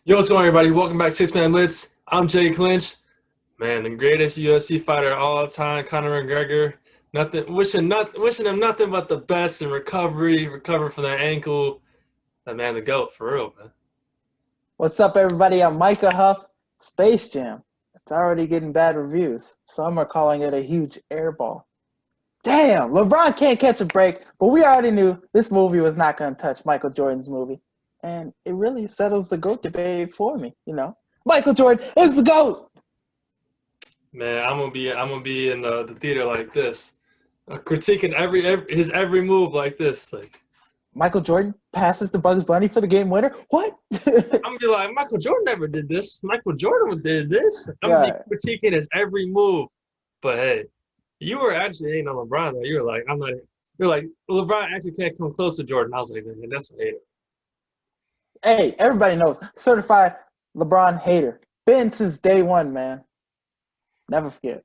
Yo, what's going on, everybody? Welcome back to Six Man Blitz. I'm Jay Clinch. Man, the greatest UFC fighter of all time, Conor McGregor. Wishing him nothing but the best in recover from that ankle. That man, the GOAT, for real, man. What's up, everybody? I'm Micah Huff. Space Jam. It's already getting bad reviews. Some are calling it a huge airball. Damn, LeBron can't catch a break, but we already knew this movie was not going to touch Michael Jordan's movie. And it really settles the GOAT debate for me, Michael Jordan is the GOAT! Man, I'm gonna be in the theater like this, critiquing his every move like this. Like Michael Jordan passes to Bugs Bunny for the game winner? What? I'm gonna be like, Michael Jordan never did this. Michael Jordan did this. I'm gonna be critiquing his every move. But hey, you were actually hating on LeBron though. You were like, I'm not. You're like, LeBron actually can't come close to Jordan. I was like, man, that's a hater. Hey, everybody knows. Certified LeBron hater. Been since day one, man. Never forget.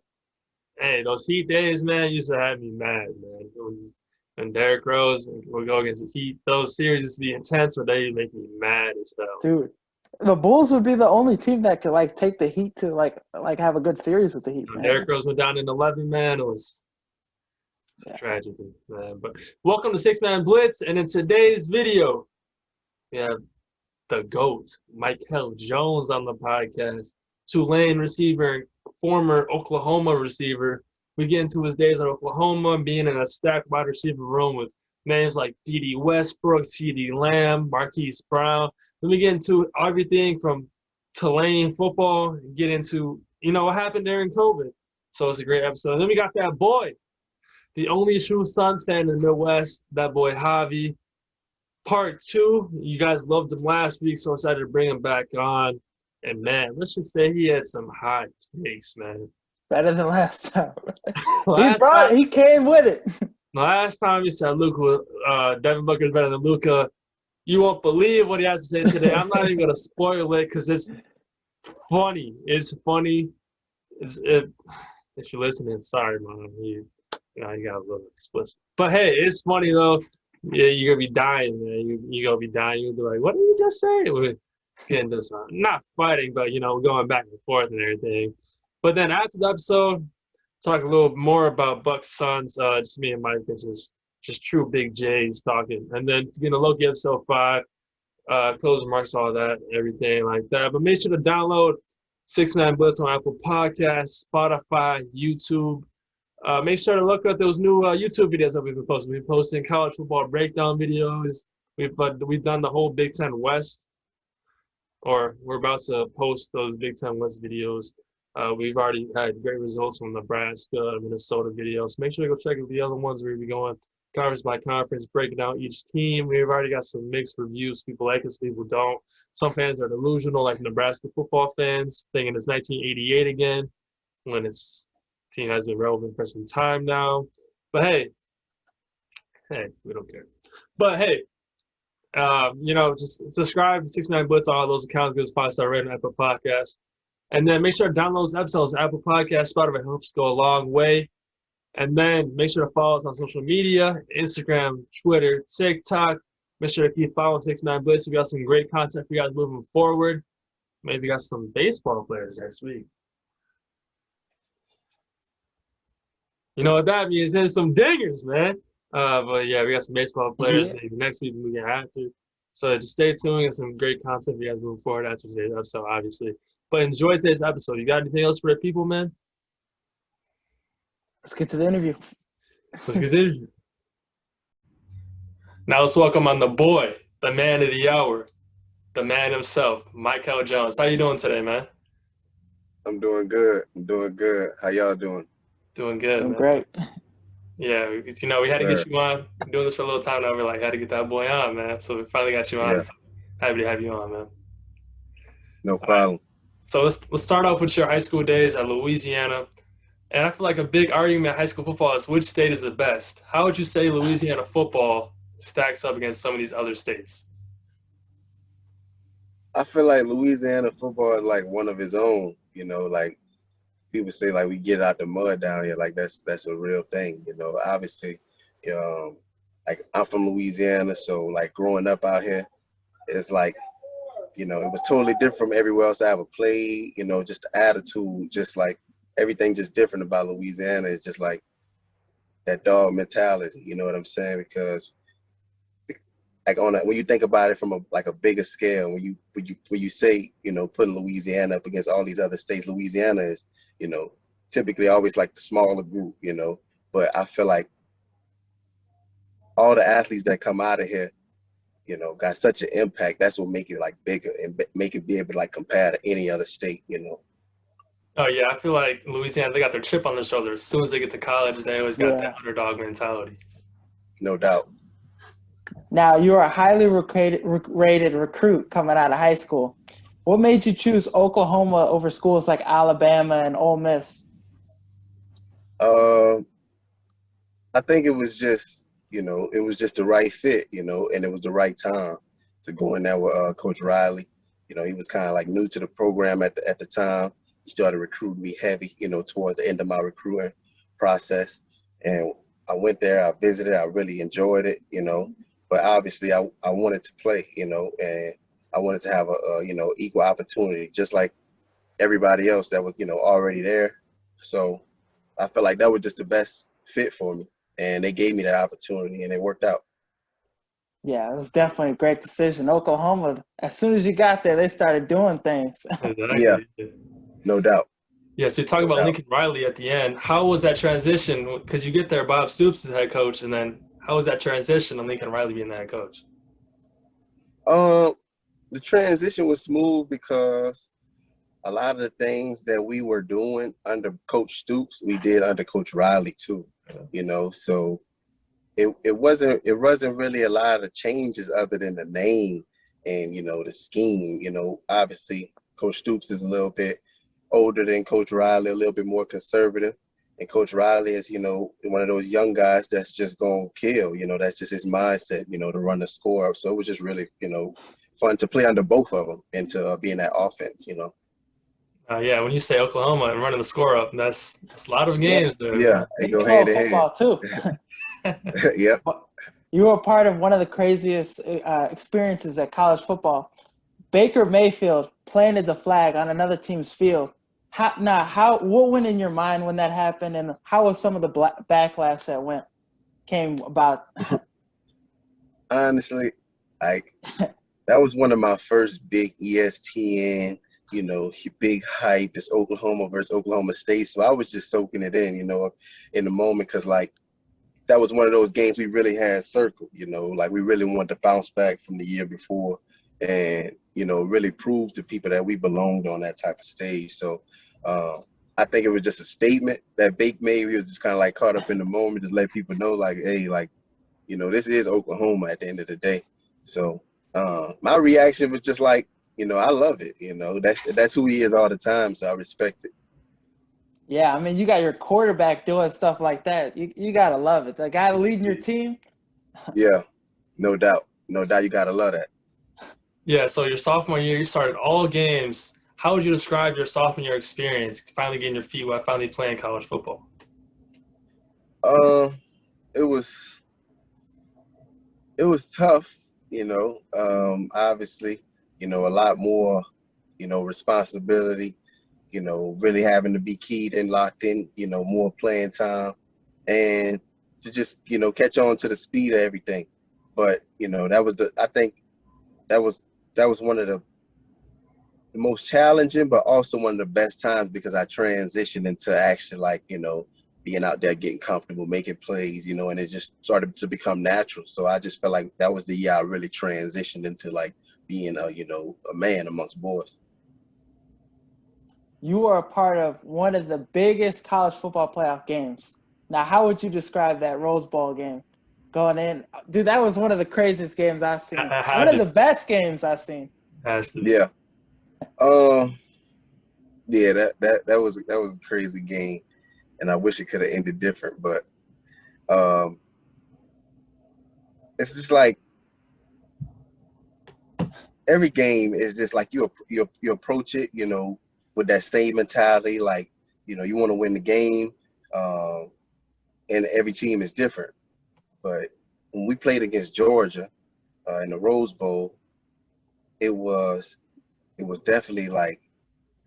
Hey, those Heat days, man, used to have me mad, man. When Derrick Rose would go against the Heat, those series used to be intense, but they make me mad as hell. Dude, the Bulls would be the only team that could take the Heat to like have a good series with the Heat. Man. Derrick Rose went down in 11, man. It was a tragedy, man. But welcome to Six Man Blitz, and in today's video, we have the GOAT, Mykel Jones, on the podcast. Tulane receiver, former Oklahoma receiver. We get into his days at Oklahoma, being in a stacked wide receiver room with names like D.D. Westbrook, C.D. Lamb, Marquise Brown. Then we get into everything from Tulane football and get into, what happened during COVID. So it's a great episode. And then we got that boy, the only true Suns fan in the Midwest, that boy Javy. Part 2, you guys loved him last week, so excited to bring him back on. And, man, let's just say he had some hot takes, man. Better than last time. He came with it. Last time you said Devin Booker's better than Luka. You won't believe what he has to say today. I'm not even going to spoil it because it's funny. It's funny. If you're listening, sorry, man. You got a little explicit. But, hey, it's funny, though. Yeah, you're going to be dying, man. You're going to be dying. You'll be like, what did you just say? We're getting this not fighting, but, going back and forth and everything. But then after the episode, talk a little more about Bucks Suns. Just me and Mike, just true big J's talking. And then, Loki episode 5, closing remarks, all that, everything like that. But make sure to download Six Man Blitz on Apple Podcasts, Spotify, YouTube. Make sure to look at those new YouTube videos that we've been posting. We've been posting college football breakdown videos. We've done the whole Big Ten West, or we're about to post those Big Ten West videos. We've already had great results from Nebraska, Minnesota videos. Make sure to go check out the other ones where we'll be going conference by conference, breaking down each team. We've already got some mixed reviews. People like us, people don't. Some fans are delusional, like Nebraska football fans, thinking it's 1988 again, when its team has been relevant for some time now. But hey, we don't care. But hey, just subscribe to Six Man Blitz on all those accounts. Give us 5-star rating on Apple Podcasts. And then make sure to download those episodes. Apple Podcasts, Spotify helps go a long way. And then make sure to follow us on social media, Instagram, Twitter, TikTok. Make sure to keep following Six Man Blitz. We got some great content for you guys moving forward. Maybe got some baseball players next week. You know what that means? There's some dingers, man. But yeah, we got some baseball players. Maybe next week we can have to. So just stay tuned. We got some great content for you guys moving forward after today's episode, obviously. But enjoy today's episode. You got anything else for the people, man? Let's get to the interview. Now let's welcome on the boy, the man of the hour, the man himself, Mykel Jones. How you doing today, man? I'm doing good. How y'all doing? Doing good, doing man. Great. Yeah, we had to get you on. We're doing this for a little time now. We're like, had to get that boy on, man. So we finally got you on. Yeah. So happy to have you on, man. No problem. So let's start off with your high school days at Louisiana. And I feel like a big argument in high school football is which state is the best. How would you say Louisiana football stacks up against some of these other states? I feel like Louisiana football is like one of its own, like people say like we get out the mud down here, like that's a real thing, Obviously, like I'm from Louisiana, so like growing up out here, it's like You know, it was totally different from everywhere else I ever played. You know, just the attitude, just like everything just different about Louisiana. It's just like that dog mentality. You know what I'm saying? Because like when you think about it from a bigger scale, when you say, you know, putting Louisiana up against all these other states, Louisiana is, you know, typically always like the smaller group, you know. But I feel like all the athletes that come out of here, you know, got such an impact. That's what make it like bigger and make it be able to like compare to any other state, you know. Oh yeah, I feel like Louisiana, they got their chip on their shoulder. As soon as they get to college, they always got that Yeah. underdog mentality. No doubt. Now, you are a highly rated recruit coming out of high school. What made you choose Oklahoma over schools like Alabama and Ole Miss? I think it was just, you know, it was just the right fit, you know, and it was the right time to go in there with Coach Riley. You know, he was kind of like new to the program at the time. He started recruiting me heavy, you know, towards the end of my recruiting process. And I went there, I visited, I really enjoyed it, you know. But obviously, I wanted to play, you know, and I wanted to have a you know, equal opportunity, just like everybody else that was, you know, already there. So I felt like that was just the best fit for me, and they gave me that opportunity, and it worked out. Yeah, it was definitely a great decision. Oklahoma, as soon as you got there, they started doing things. Yeah, Exactly. no doubt. Yeah, so you talk No about doubt. Lincoln Riley at the end. How was that transition? Because you get there, Bob Stoops is head coach, and then how was that transition on Lincoln Riley being the head coach? The transition was smooth because a lot of the things that we were doing under Coach Stoops, we did under Coach Riley too. You know, so it wasn't really a lot of changes other than the name and, you know, the scheme. You know, obviously Coach Stoops is a little bit older than Coach Riley, a little bit more conservative. And Coach Riley is, you know, one of those young guys that's just going to kill. You know, that's just his mindset, you know, to run the score up. So it was just really, you know, fun to play under both of them and to be in that offense, you know. Yeah, when you say Oklahoma and running the score up, that's a lot of Yeah, games there, Yeah, man. they Big go hand 12 in hand. football, too. Yep. You were part of one of the craziest experiences at college football. Baker Mayfield planted the flag on another team's field. What went in your mind when that happened, and how was some of the backlash that came about? Honestly, like that was one of my first big ESPN, you know, big hype. This Oklahoma versus Oklahoma State. So I was just soaking it in, you know, in the moment, because like that was one of those games we really had circled, you know, like we really wanted to bounce back from the year before and, you know, really prove to people that we belonged on that type of stage. So I think it was just a statement that Bake made. We was just kind of like caught up in the moment to let people know, like, hey, like, you know, this is Oklahoma at the end of the day. So my reaction was just like, you know, I love it. You know, that's who he is all the time. So I respect it. Yeah, I mean, you got your quarterback doing stuff like that. You got to love it. The guy leading your team. Yeah, no doubt. No doubt. You got to love that. Yeah, so your sophomore year, you started all games. How would you describe your sophomore year experience, finally getting your feet wet, finally playing college football? It was tough, you know. Obviously, you know, a lot more, you know, responsibility, you know, really having to be keyed and locked in, you know, more playing time and to just, you know, catch on to the speed of everything. But, you know, I think that was one of the most challenging, but also one of the best times because I transitioned into actually, like, you know, being out there, getting comfortable, making plays, you know, and it just started to become natural. So I just felt like that was the year I really transitioned into like being a, you know, a man amongst boys. You are a part of one of the biggest college football playoff games. Now, how would you describe that Rose Bowl game going in? Dude, that was one of the craziest games I've seen. One of the best games I've seen. Has to be. Yeah. Yeah, that was a crazy game, and I wish it could have ended different, but it's just like every game is just like you approach it, you know, with that same mentality, like, you know, you want to win the game, and every team is different. But when we played against Georgia in the Rose Bowl, it was it was definitely like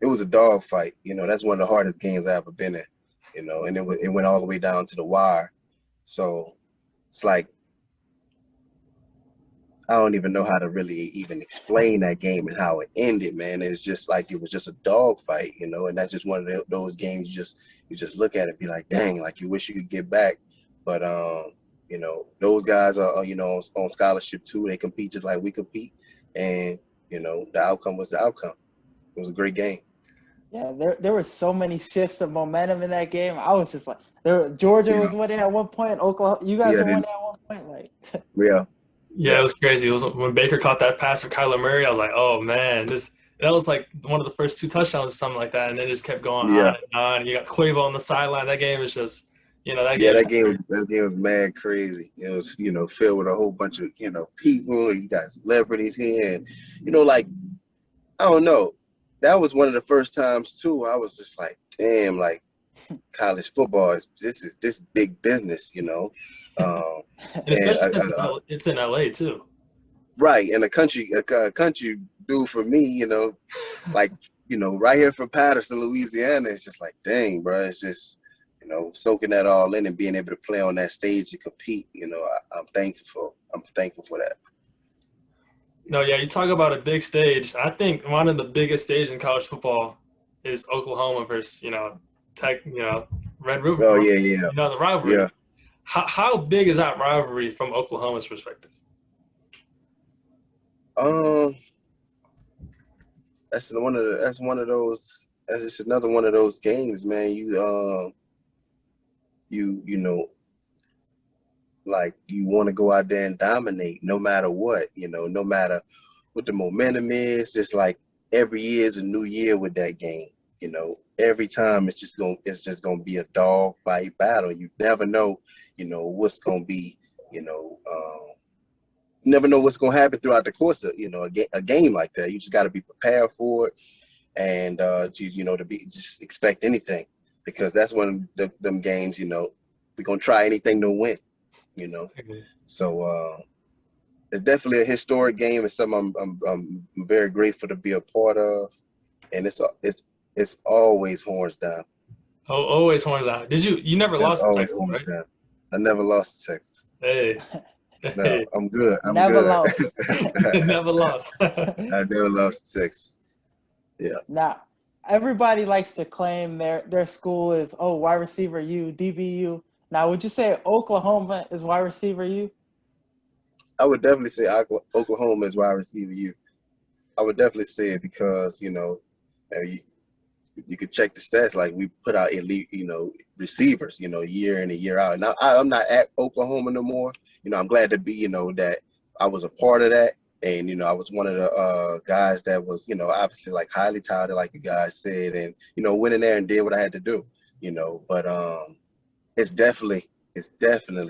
it was a dog fight. You know, that's one of the hardest games I've ever been in. You know, and it went all the way down to the wire. So it's like I don't even know how to really even explain that game and how it ended, man. It's just like it was just a dog fight, you know, and that's just one of those games you just look at it and be like, dang, like you wish you could get back. But you know, those guys are you know on scholarship too. They compete just like we compete, and you know the outcome was the outcome. It was a great game. Yeah, there were so many shifts of momentum in that game. I was just like, Georgia Yeah, was winning at one point. Oklahoma, you guys yeah, were winning at one point. Like, yeah, Yeah, it yeah, was crazy. It was when Baker caught that pass for Kyler Murray. I was like, oh man, this that was like one of the first two touchdowns or something like that, and then it just kept going yeah. on and on. You got Quavo on the sideline. That game is just, that Yeah, game. that game was mad crazy. It was, you know, filled with a whole bunch of, you know, people. You got celebrities here, and you know, like I don't know. That was one of the first times too. I was just like, damn, like college football is this big business, you know. Um, And and especially because it's in LA too. right, and a country dude for me, you know, like you know, right here from Patterson, Louisiana, it's just like, dang, bro, it's just you know, soaking that all in and being able to play on that stage and compete. You know, I'm thankful. I'm thankful for that. No, yeah, you talk about a big stage. I think one of the biggest stages in college football is Oklahoma versus, Tech, Red River, Oh yeah, yeah, the rivalry. yeah. How big is that rivalry from Oklahoma's perspective? Um, that's one of those. That's just another one of those games, man. You know, like you want to go out there and dominate no matter what. You know, no matter what the momentum is. Just like every year is a new year with that game. You know, every time it's just gonna be a dog fight battle. You never know, you know, what's gonna be, you know, you never know what's gonna happen throughout the course of, you know, a game like that. You just got to be prepared for it, and you know, to be just expect anything, because that's one of them games. You know, we're gonna try anything to win. You know, so it's definitely a historic game. It's something I'm very grateful to be a part of, and it's always horns down. Oh, always horns out. You never It's lost to always Texas, horns right? down. I never lost to Texas. Hey, No, hey, I'm good. I'm never good. lost. never lost. I never lost to Texas. Yeah. Now, everybody likes to claim their school is wide receiver U, DBU. Now, would you say Oklahoma is wide receiver U? I would definitely say Oklahoma is wide receiver U. I would definitely say it because, you know, you could check the stats. Like we put out elite, you know, receivers, you know, year in and year out. Now I'm not at Oklahoma no more. You know, I'm glad to be, you know, that I was a part of that. And, you know, I was one of the guys that was, you know, obviously like highly touted, like you guys said, and, you know, went in there and did what I had to do, you know, but it's definitely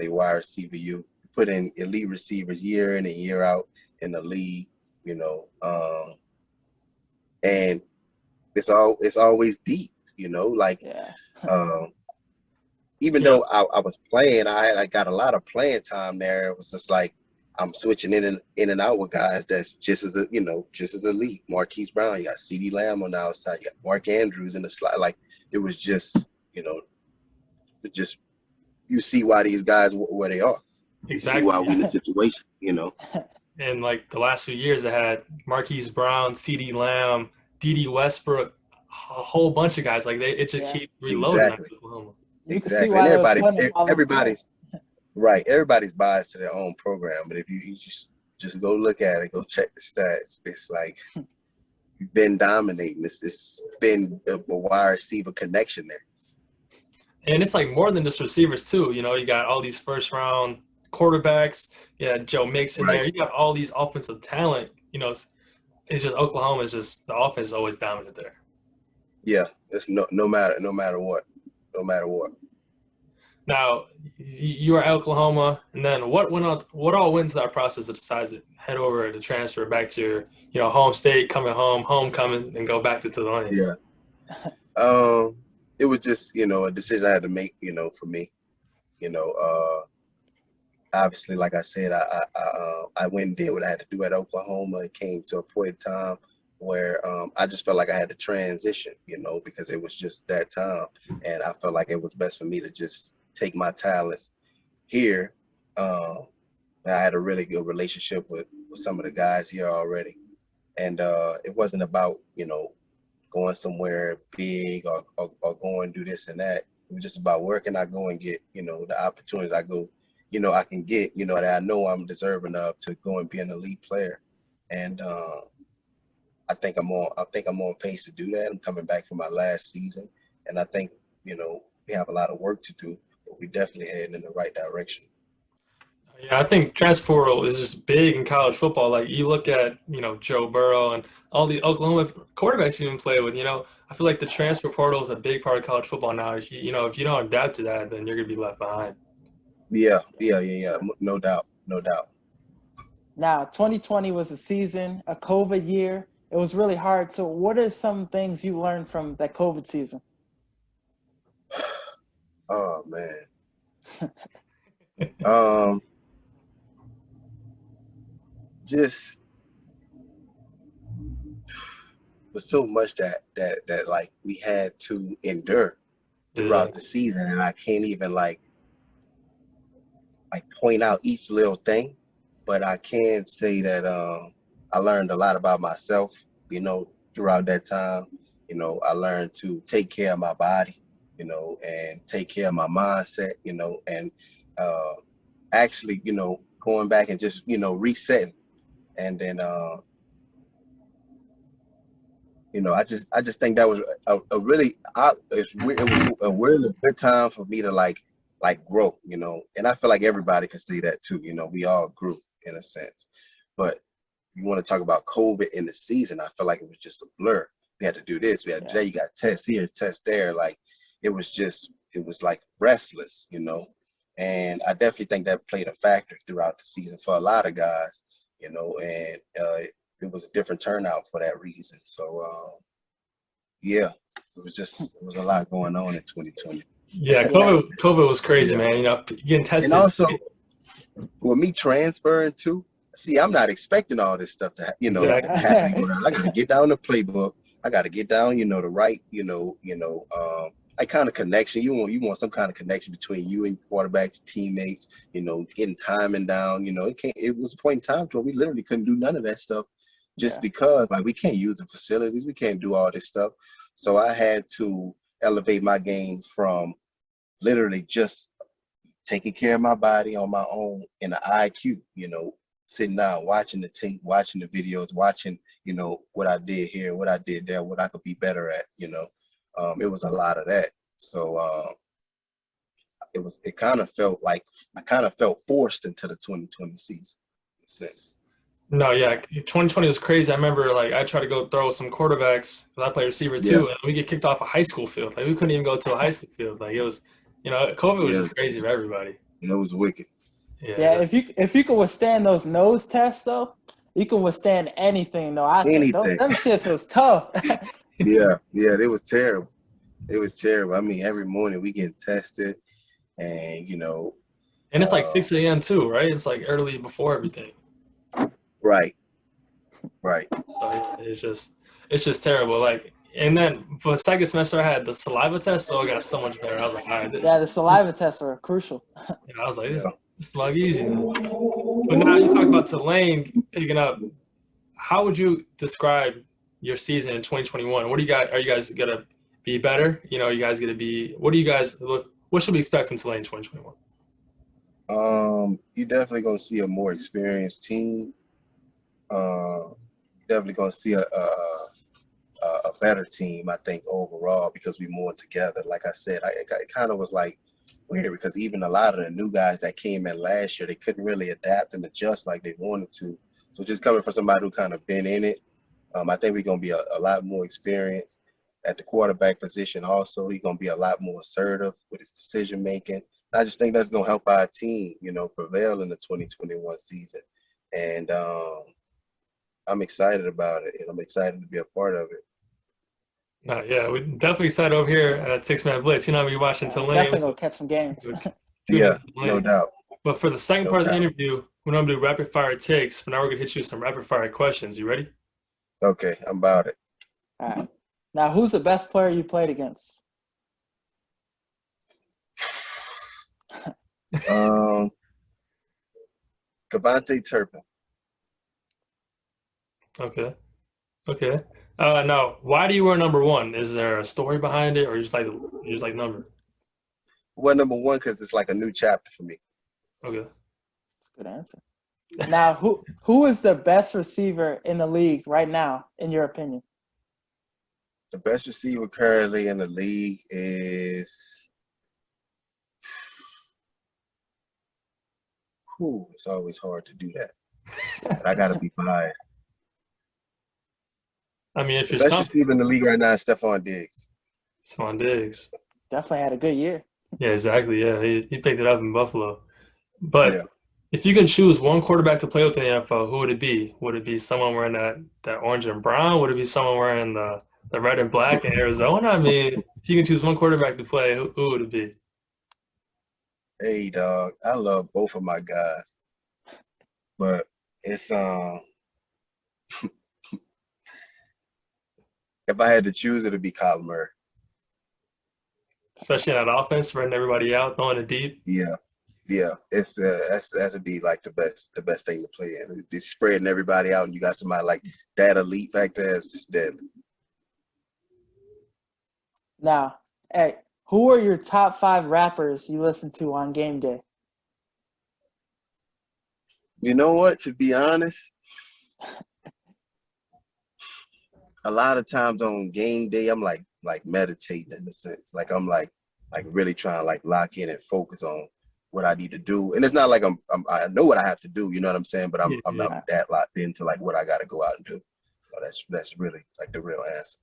wide receiver U. Put in elite receivers year in and year out in the league, you know, and it's always deep, you know, like Yeah. um, even Yeah, though I was playing, I got a lot of playing time there. It was just like I'm switching in and out with guys that's just as just as elite. Marquise Brown, you got CeeDee Lamb on the outside, you got Mark Andrews in the slot. Like it was just, you know, just you see why these guys where they are. You see why exactly. we in the situation, you know. And like the last few years, they had Marquise Brown, C.D. Lamb, D.D. Westbrook, a whole bunch of guys. Like it just Yeah. keep reloading at Exactly. Oklahoma. You can see Exactly. And why they was winning while they was playing. everybody's right. Everybody's biased to their own program. But if you just go look at it, go check the stats. It's like you've been dominating. It's been a wide receiver connection there. And it's like more than just receivers too. You got all these first round quarterbacks. Yeah, Joe Mixon Right. there. You got all these offensive talent. It's just Oklahoma is just the offense is always dominant there. Yeah. It's no matter what. No matter what. Now you are Oklahoma, and then what all wins that process that decides to head over to transfer back to your home state, coming home, homecoming, and go back to Tulane. Yeah. It was just, you know, a decision I had to make, you know, for me. You know, obviously, like I said, I went and did what I had to do at Oklahoma. It came to a point in time where I just felt like I had to transition, because it was just that time. And I felt like it was best for me to just take my talents here. I had a really good relationship with some of the guys here already. And it wasn't about, going somewhere big or going do this and that. It was just about where can I go and get, the opportunities I go, I can get, that I know I'm deserving of to go and be an elite player. And I think I'm on pace to do that. I'm coming back from my last season, and I think we have a lot of work to do, but we definitely heading in the right direction. Yeah, I think transfer portal is just big in college football. Like you look at, Joe Burrow and all the Oklahoma quarterbacks you even play with, I feel like the transfer portal is a big part of college football now. If you don't adapt to that, then you're gonna be left behind. Yeah. No doubt, no doubt. Now, 2020 was a season, a COVID year. It was really hard. So what are some things you learned from that COVID season? Oh man. Just was so much that like we had to endure throughout the season, and I can't even like point out each little thing, but I can say that I learned a lot about myself, throughout that time. I learned to take care of my body, and take care of my mindset, and actually, going back and just, resetting. And then I just think that was a really it was a really good time for me to like grow, and I feel like everybody can say that too. We all grew in a sense. But you want to talk about COVID in the season, I feel like it was just a blur. We had to do this, we had to do that, you got test here, test there. Like it was like restless, and I definitely think that played a factor throughout the season for a lot of guys, and it was a different turnout for that reason. So yeah, it was a lot going on in 2020. Yeah, COVID was crazy, man. Getting tested. And also, with me transferring too, see, I'm not expecting all this stuff to happen. I got to get down the playbook. I got to get down, the right, like kind of connection. You want some kind of connection between you and your quarterback, your teammates. Getting timing down. It was a point in time where we literally couldn't do none of that stuff, just because like we can't use the facilities, we can't do all this stuff. So I had to elevate my game from literally just taking care of my body on my own in the IQ, sitting down, watching the tape, watching the videos, watching, what I did here, what I did there, what I could be better at, it was a lot of that. So it kind of felt like I kind of felt forced into the 2020 season in a sense. No, yeah, 2020 was crazy. I remember, like, I tried to go throw some quarterbacks because I play receiver too, and we get kicked off a high school field. Like, we couldn't even go to a high school field. Like, it was, COVID was just crazy for everybody. It was wicked. Yeah, if you can withstand those nose tests though, you can withstand anything though. I think them shits was tough. Yeah, it was terrible. It was terrible. I mean, every morning we get tested, and and it's like 6 a.m. too, right? It's like early before everything. Right. So it's just terrible. Like, and then for the second semester, I had the saliva test, so it got so much better. I was like, all right. Yeah, the saliva tests were crucial. I was like, this is like easy. But now you talk about Tulane picking up. How would you describe your season in 2021? What do you guys? Are you guys gonna be better? Are you guys gonna be? What do you guys look? What should we expect from Tulane in 2021? You're definitely gonna see a more experienced team. Definitely gonna see a better team, I think, overall, because we're more together. Like I said, it kind of was like weird because even a lot of the new guys that came in last year, they couldn't really adapt and adjust like they wanted to. So just coming from somebody who kind of been in it, I think we're gonna be a lot more experienced at the quarterback position. Also, he's gonna be a lot more assertive with his decision making. I just think that's gonna help our team, prevail in the 2021 season. And I'm excited about it, and I'm excited to be a part of it. Yeah, we're definitely excited over here at 6-Man Blitz. We watching Tulane. Definitely gonna catch some games. Yeah, no doubt. But for the second part of the interview, we're gonna do rapid fire takes. But now we're gonna hit you with some rapid fire questions. You ready? Okay, I'm about it. All right. Now, who's the best player you played against? Cavante Turpin. Okay. Okay. Now, why do you wear number one? Is there a story behind it, or you just like number? Well, number one, because it's like a new chapter for me. Okay. Good answer. Now, who is the best receiver in the league right now, in your opinion? The best receiver currently in the league is. It's always hard to do that, but I gotta be biased. I mean, if The you're best stumped, receiver in the league right now is Stephon Diggs. it's on Diggs. Definitely had a good year. Yeah, exactly. Yeah, he picked it up in Buffalo. But Yeah. if you can choose one quarterback to play with in the NFL, who would it be? Would it be someone wearing that orange and brown? Would it be someone wearing the red and black in Arizona? I mean, if you can choose one quarterback to play, who would it be? Hey, dog, I love both of my guys, but it's if I had to choose, it'd be Kyler Murray. Especially in that offense, spreading everybody out, throwing it deep. Yeah, yeah, it's that'd be like the best thing to play in. It's spreading everybody out, and you got somebody like that elite back there. It's just deadly. Now, hey, who are your top 5 rappers you listen to on game day? You know what? To be honest, a lot of times on game day, I'm like meditating in a sense. Like I'm like really trying to like lock in and focus on what I need to do. And it's not like I know what I have to do. You know what I'm saying? But I'm Yeah. not that locked into like what I got to go out and do. So that's really like the real answer.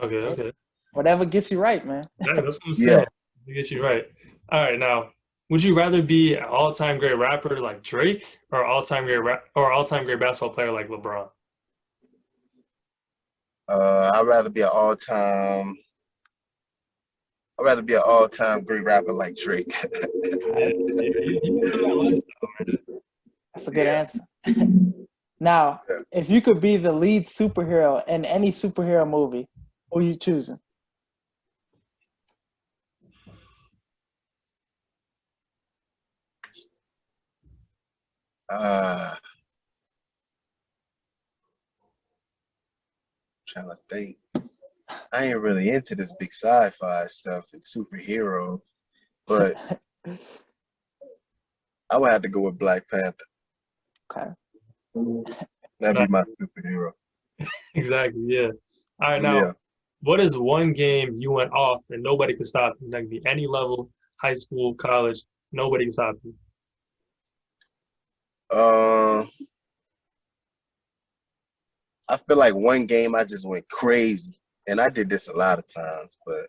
Okay. Whatever gets you right, man. Yeah, that's what I'm Yeah. saying. I get you right. All right, now, would you rather be an all-time great rapper like Drake or all-time great basketball player like LeBron? I'd rather be an all-time. I'd rather be an all-time great rapper like Drake. Yeah, you live that lifestyle, man. That's a good Yeah. answer. Now, Yeah. if you could be the lead superhero in any superhero movie, who are you choosing? Trying to think. I ain't really into this big sci-fi stuff and superhero, but I would have to go with Black Panther. Okay. That'd be my superhero. Exactly, yeah. All right, now, Yeah. what is one game you went off and nobody could stop you? That could be any level, high school, college, nobody can stop you. I feel like one game I just went crazy, and I did this a lot of times, but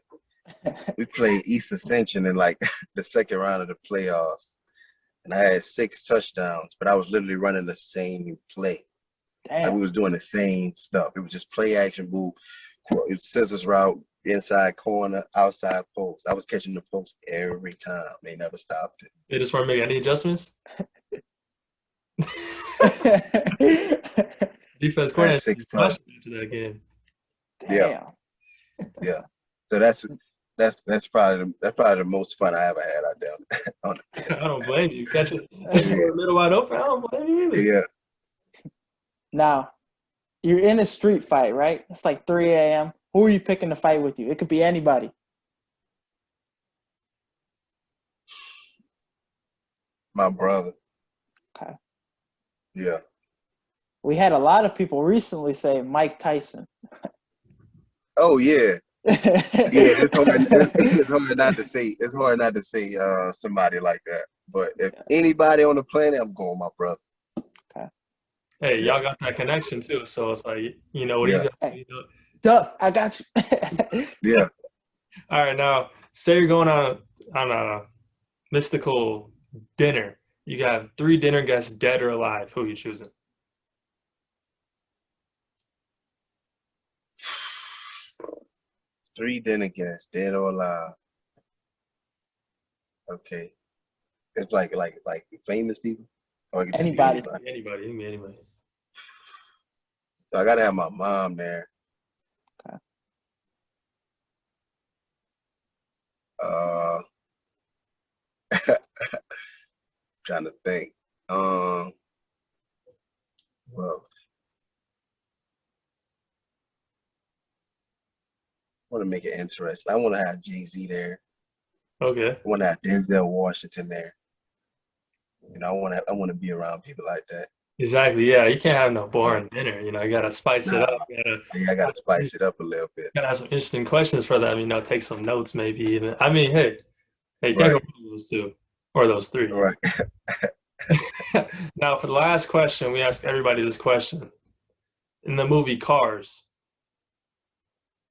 we played East Ascension in like the second round of the playoffs, and I had 6 touchdowns, but I was literally running the same play. Like we Damn. was doing the same stuff. It was just play action move, it was scissors route, inside corner, outside post. I was catching the post every time. They never stopped it. They just weren't making any adjustments. Defense I had coordinator 6 flashed touchdowns. into that game. Damn. Yeah. So that's probably the most fun I ever had out there. On I don't blame you. Catch it in the middle wide open. I don't blame you either. yeah. Now, you're in a street fight, right? It's like 3 a.m. Who are you picking to fight with you? It could be anybody. My brother. Okay. Yeah. We had a lot of people recently say Mike Tyson. Oh yeah. Yeah, it's hard not to say. It's hard not to say somebody like that. But if anybody on the planet, I'm going with my brother. Okay. Hey, Yeah. y'all got that connection too, so it's like you know what Yeah. he's got. Hey. Duh, I got you. Yeah. All right, now say you're going on a mystical dinner. You got 3 dinner guests, dead or alive. Who are you choosing? Three dinner guests, dead or alive. Okay. It's like famous people? Or it could just be Anybody. anybody. Anybody. So I gotta have my mom there. Okay. Trying to think. Well, I want to make it interesting. I want to have Jay-Z there. Okay. I want to have Denzel Washington there. You know, I want to be around people like that. Exactly. Yeah, you can't have no boring dinner. You know, you gotta spice it Nah, up. You yeah, I gotta spice it up a little bit. gotta have some interesting questions for them. You know, take some notes maybe even. I mean, hey, you can't go Right, wrong with those two or those three. right. Now, for the last question, we ask everybody this question. In the movie Cars,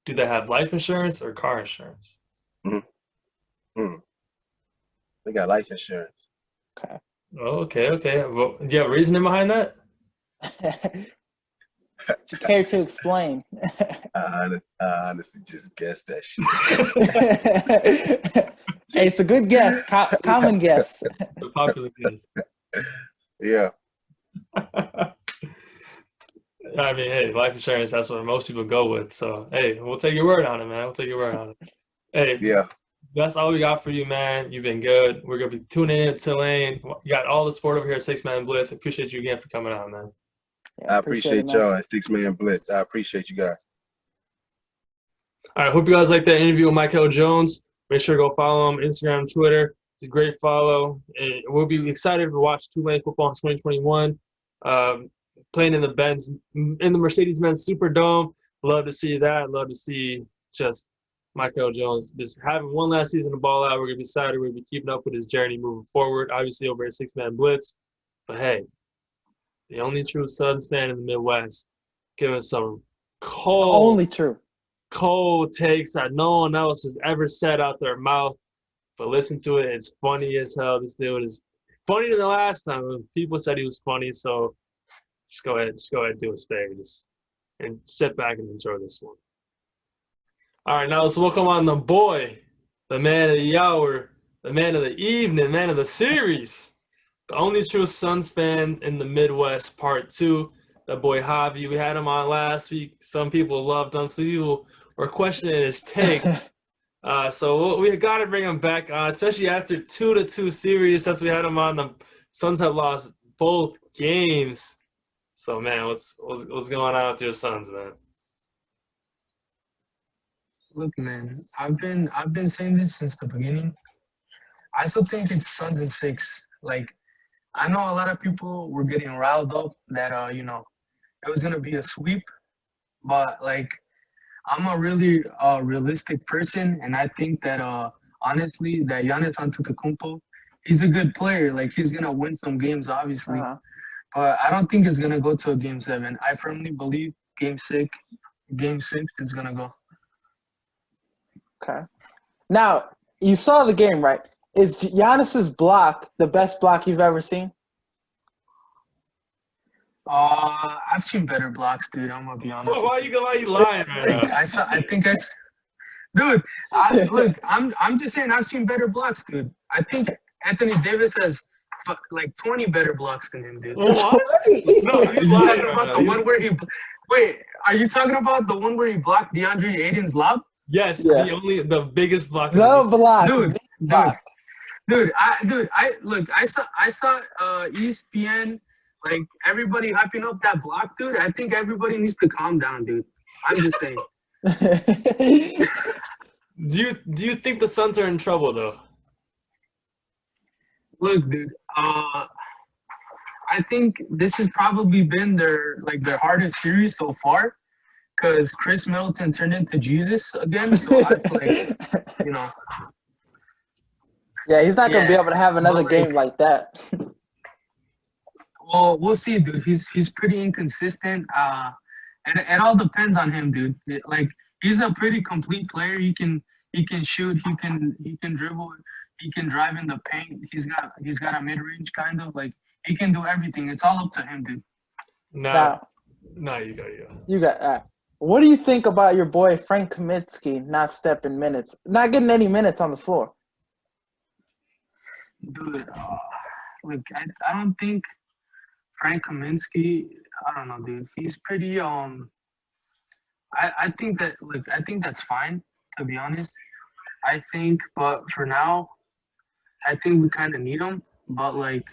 do they have life insurance or car insurance? Mm. They got life insurance. Okay. Oh, okay. Well, do you have a reasoning behind that? Would you care to explain? I honestly just guessed that shit. Hey, it's a good guess. Common guess. The popular guess. Yeah. I mean, hey, life insurance, that's what most people go with. So, hey, we'll take your word on it, man. We'll take your word on it. Hey, Yeah. that's all we got for you, man. You've been good. We're going to be tuning in to Tulane. You got all the support over here at Six Man Blitz. Appreciate you again for coming on, man. Yeah, I appreciate it, appreciate man. y'all at 6-Man Blitz. I appreciate you guys. All right, hope you guys like that interview with Mykel Jones. Make sure to go follow him Instagram, Twitter. It's a great follow. And we'll be excited to watch Tulane football in 2021. Playing in the Mercedes-Benz Superdome. Love to see that. Love to see just Mykel Jones just having one last season to ball out. We're gonna be excited. We're gonna be keeping up with his journey moving forward. Obviously over at Six Man Blitz. But hey, the only true Suns fan in the Midwest, give us some Only true. cold takes that no one else has ever said out their mouth. But listen to it. It's funny as hell. This dude is funnier than the last time when people said he was funny. So just go ahead and do us favor. And sit back and enjoy this one. All right, now let's welcome on the boy, the man of the hour, the man of the evening, man of the series, the only true Suns fan in the Midwest, part 2, the boy Javy. We had him on last week. Some people loved him. Some people were questioning his takes. So we got to bring him back on, especially after 2-2 series. Since we had him on, the Suns have lost both games. So man, what's going on with your Suns, man? Look, man, I've been saying this since the beginning. I still think it's Suns in 6. Like, I know a lot of people were getting riled up that it was gonna be a sweep, but like, I'm a really realistic person, and I think that honestly, that Giannis Antetokounmpo, he's a good player. Like, he's gonna win some games, obviously, but I don't think it's gonna go to a Game 7. I firmly believe Game 6 is gonna go. Okay. Now, you saw the game, right? Is Giannis's block the best block you've ever seen? I've seen better blocks, dude. I'm gonna be honest. Why are you lying right now? Dude. Look, I'm just saying I've seen better blocks, dude. I think Anthony Davis has like 20 better blocks than him, dude. What? No, Are you talking about the one where he? Wait, are you talking about the one where he blocked DeAndre Ayton's lob? Yes, Yeah. the biggest block. The block, dude. I saw ESPN, like, everybody hyping up that block, dude. I think everybody needs to calm down, dude. I'm just saying. Do you think the Suns are in trouble though? Look, dude. I think this has probably been their hardest series so far, because Chris Middleton turned into Jesus again. So I feel like, Yeah, he's not gonna be able to have another game like that. Well, we'll see, dude. He's pretty inconsistent. And it all depends on him, dude. He's a pretty complete player. He can shoot. He can dribble. He can drive in the paint. He's got a mid range kind of, like, he can do everything. It's all up to him, dude. No, you go. You got. What do you think about your boy Frank Kaminsky not getting any minutes on the floor? Dude, look, I don't think Frank Kaminsky, I don't know, dude. He's pretty. I think that's fine, to be honest. I think, but for now, I think we kind of need him. But like,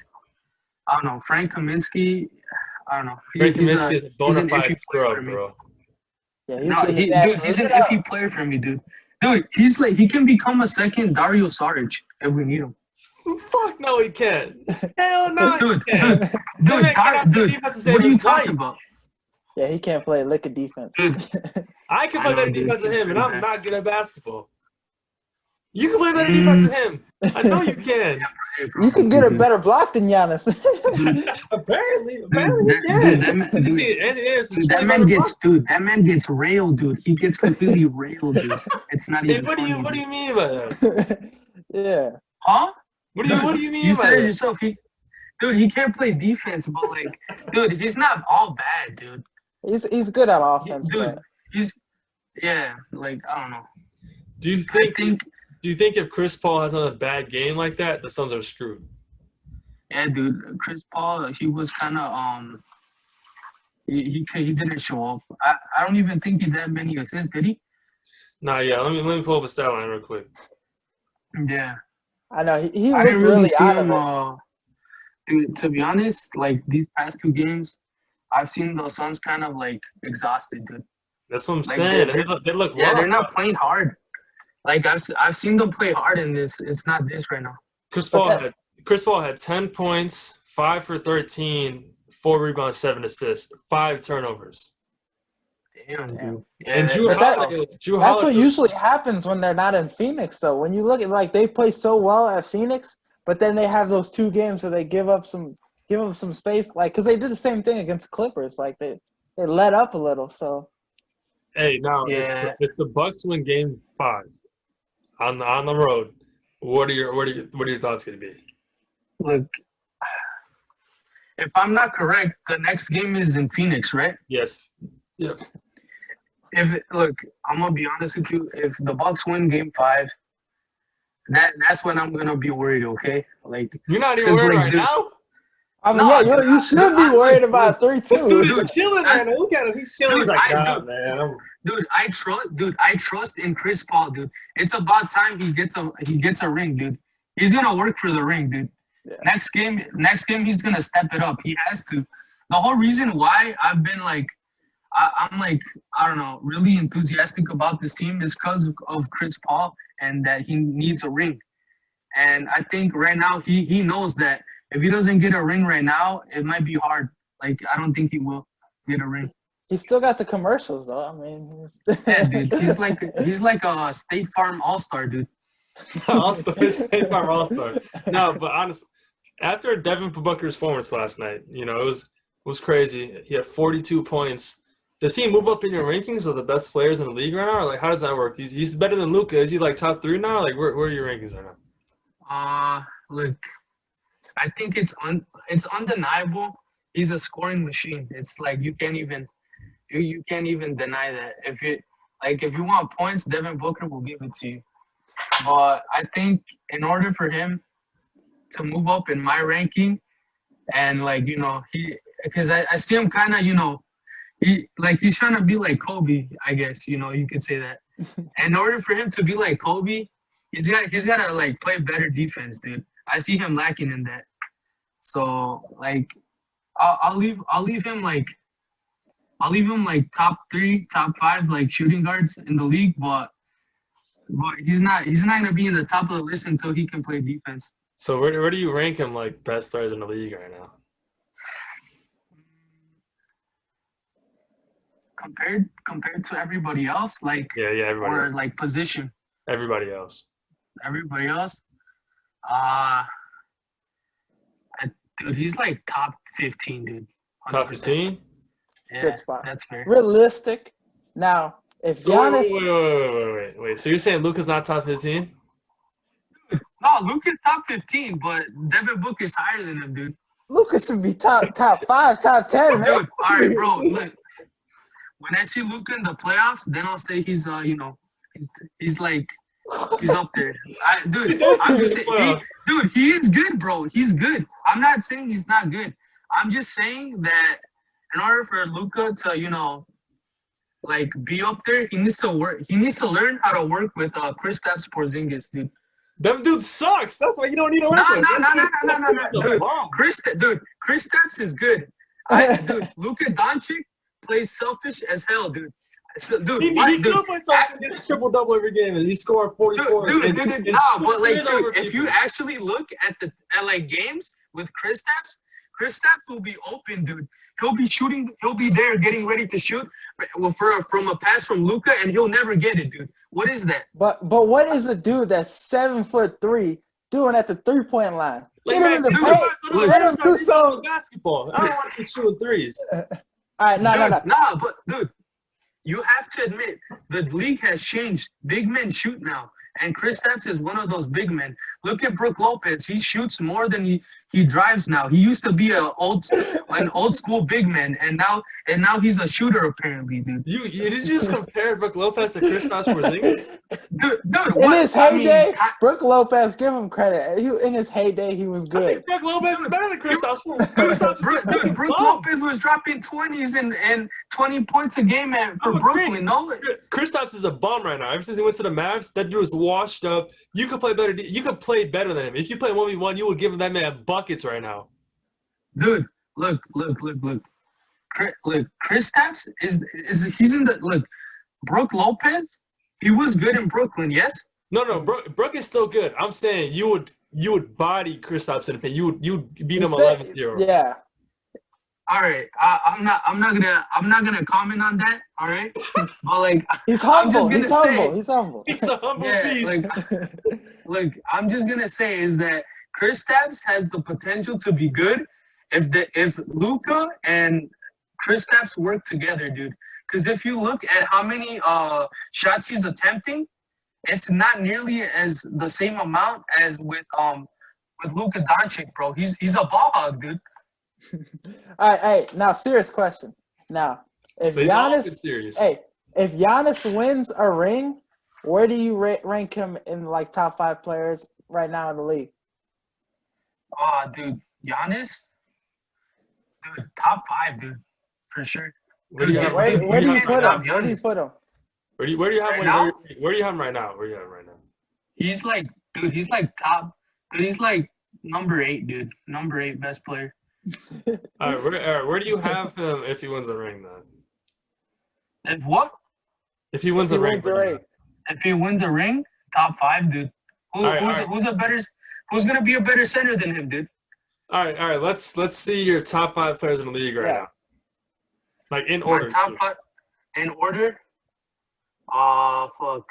I don't know, Frank Kaminsky. I don't know. Frank Kaminsky is a He's bona an fide iffy player for scrub, me. bro. Yeah, he's No, getting his ass he's an ripped up. iffy player for me, dude. Dude, he's like he can become a second Dario Saric if we need him. Fuck no, he can't. Hell no, Dude, he can't. dude, That man cannot play dude. defense to save What are you his talking life. about? Yeah, he can't play lick of defense. Dude. I can I play know, better dude. defense than He's him, and pretty I'm bad. not good at basketball. You can play better defense than him. I know you can. Hey, bro, You can get a dude. better block than Giannis. Apparently he Dude, can. that man- Just dude, see, Anthony Davis is Dude, 20 better blocks. that man gets railed, dude. He gets completely railed, dude. It's not Hey, even what do funny, you dude. mean by that? Yeah. Huh? What do you mean You by said it that? yourself. He can't play defense, but like, dude, he's not all bad, dude. He's good at offense, Dude, but like I don't know. Do you I think if Chris Paul has another bad game like that, the Suns are screwed? Yeah, dude, Chris Paul, he was kind of he didn't show up. I don't even think he had many assists, did he? Nah, yeah. Let me pull up a stat line real quick. Yeah. I know he I looked didn't really really see out of him. it. Dude, to be honest, like these past two games, I've seen the Suns kind of like exhausted, dude. That's what I'm Like, saying. they're- They look Yeah, rough. they're not playing hard. Like I've seen them play hard in this. It's not this right now. Chris But Paul had 10 points, 5 for 13, 4 rebounds, 7 assists, 5 turnovers. Damn, dude. Yeah, And Drew that's Holiday, tough. That's what usually happens when they're not in Phoenix. So when you look at like they play so well at Phoenix, but then they have those two games where they give up some space, like because they did the same thing against Clippers. Like they let up a little. So Hey, now Yeah. if the Bucks win Game 5 on the road, what are your thoughts going to be? Look, if I'm not correct, the next game is in Phoenix, right? Yes. Yep. Look, I'm gonna be honest with you. If the Bucks win Game 5, that's when I'm gonna be worried. Okay, like You're not even 'cause, worried like, right dude, now. I mean, No, yeah, dude, you should be worried about 3-2. This dude is Dude, chilling right now. Look at him. He's chilling. He's dude, like, I- nah, dude. man. I trust in Chris Paul, dude. It's about time he gets a ring, dude. He's gonna work for the ring, dude. Yeah. Next game he's gonna step it up. He has to. The whole reason why I've been like, I'm like, I don't know, really enthusiastic about this team is because of Chris Paul and that he needs a ring. And I think right now he knows that if he doesn't get a ring right now, it might be hard. Like I don't think he will get a ring. He's still got the commercials though. I mean, Yeah, dude, he's like a State Farm All-Star, dude. All-Star, State Farm All-Star. No, but honestly, after Devin Booker's performance last night, it was crazy. He had 42 points. Does he move up in your rankings of the best players in the league right now? Or like, how does that work? He's better than Luka. Is he like top 3 now? Like, where are your rankings right now? Look, I think it's undeniable. He's a scoring machine. It's like you can't even deny that. If you want points, Devin Booker will give it to you. But I think in order for him to move up in my ranking, and because I see him kind of he's trying to be like Kobe, I guess you could say that. In order for him to be like Kobe, he's got to like play better defense, dude. I see him lacking in that. So like I'll leave him like top 3, top 5 like shooting guards in the league, but he's not gonna be in the top of the list until he can play defense. So where do you rank him like best players in the league right now? Compared to everybody else, like Yeah, everybody. or Else. like position. Everybody else. Everybody else, dude, he's like top 15, dude. 100%. Top 15? Yeah, Good spot. that's fair. realistic. Now, if So Giannis, wait. So you're saying Luka's not top 15? No, Luka's top 15, but Devin Booker's higher than him, dude. Luka should be top 5, top 10, man. Dude, all right, bro. Look, when I see Luka in the playoffs, then I'll say he's he's up there. I'm just saying, he is good, bro. He's good. I'm not saying he's not good. I'm just saying that in order for Luka to, like be up there, he needs to work. He needs to learn how to work with Kristaps Porzingis, dude. Them dude sucks. That's why you don't need to work with him. No. Kristaps is good. Dude, Luka Doncic plays selfish as hell, dude. So, dude, He could play something. He gets a triple-double every game, and he scored 44. Dude, but like, dude, if you actually look at the LA games with Kristaps will be open, dude. He'll be shooting. He'll be there getting ready to shoot from a pass from Luka, and he'll never get it, dude. What is that? But what is a dude that's 7'3" doing at the 3-point line? Get him in the paint. Let him do some basketball. I don't want to be shooting threes. All right, no. Nah, but dude, you have to admit the league has changed. Big men shoot now, and Kristaps is one of those big men. Look at Brook Lopez. He shoots more than he drives now. He used to be an old school big man, and now he's a shooter apparently, dude. Did you just compare Brook Lopez to Kristaps Porzingis? Dude, in his heyday, Brook Lopez, give him credit. In his heyday, he was good. I think Brook Lopez is better than Kristaps. Brook Lopez was dropping 20s and 20 points a game for Brooklyn. No, Kristaps is a bum right now. Ever since he went to the Mavs, that dude is washed up. You could play better. You could play better than him. If you play 1v1, you would give that man buckets right now. Dude, look. Kristaps he's in the look. Brook Lopez, he was good in Brooklyn, yes? No. Brook is still good. I'm saying you would body Kristaps in the paint. You would beat him 11-0. Yeah. All right. I'm not gonna comment on that. All right. But like he's humble. He's humble. He's a humble beast. Look, I'm just gonna say is that Kristaps has the potential to be good if Luka and Kristaps work together, dude. Because if you look at how many shots he's attempting, it's not nearly as the same amount as with Luka Doncic, bro. He's a ball hog, dude. All right, now serious question. Now, if Giannis wins a ring, where do you rank him in like top 5 players right now in the league? Dude, Giannis, dude, top 5, dude, for sure. Where do you put him? Where do you put him? Where do you have him? Where do you have him right now? Where do you have him right now? He's like, dude, he's like top. Dude, he's like number 8, dude. Number 8 best player. All right, where do you have him if he wins the ring then? If what? If he wins the ring. If he wins a ring, top 5, dude. Who's gonna be a better center than him, dude? All right. Let's see your top 5 players in the league right now. Like in order. My top 5 in order. Fuck.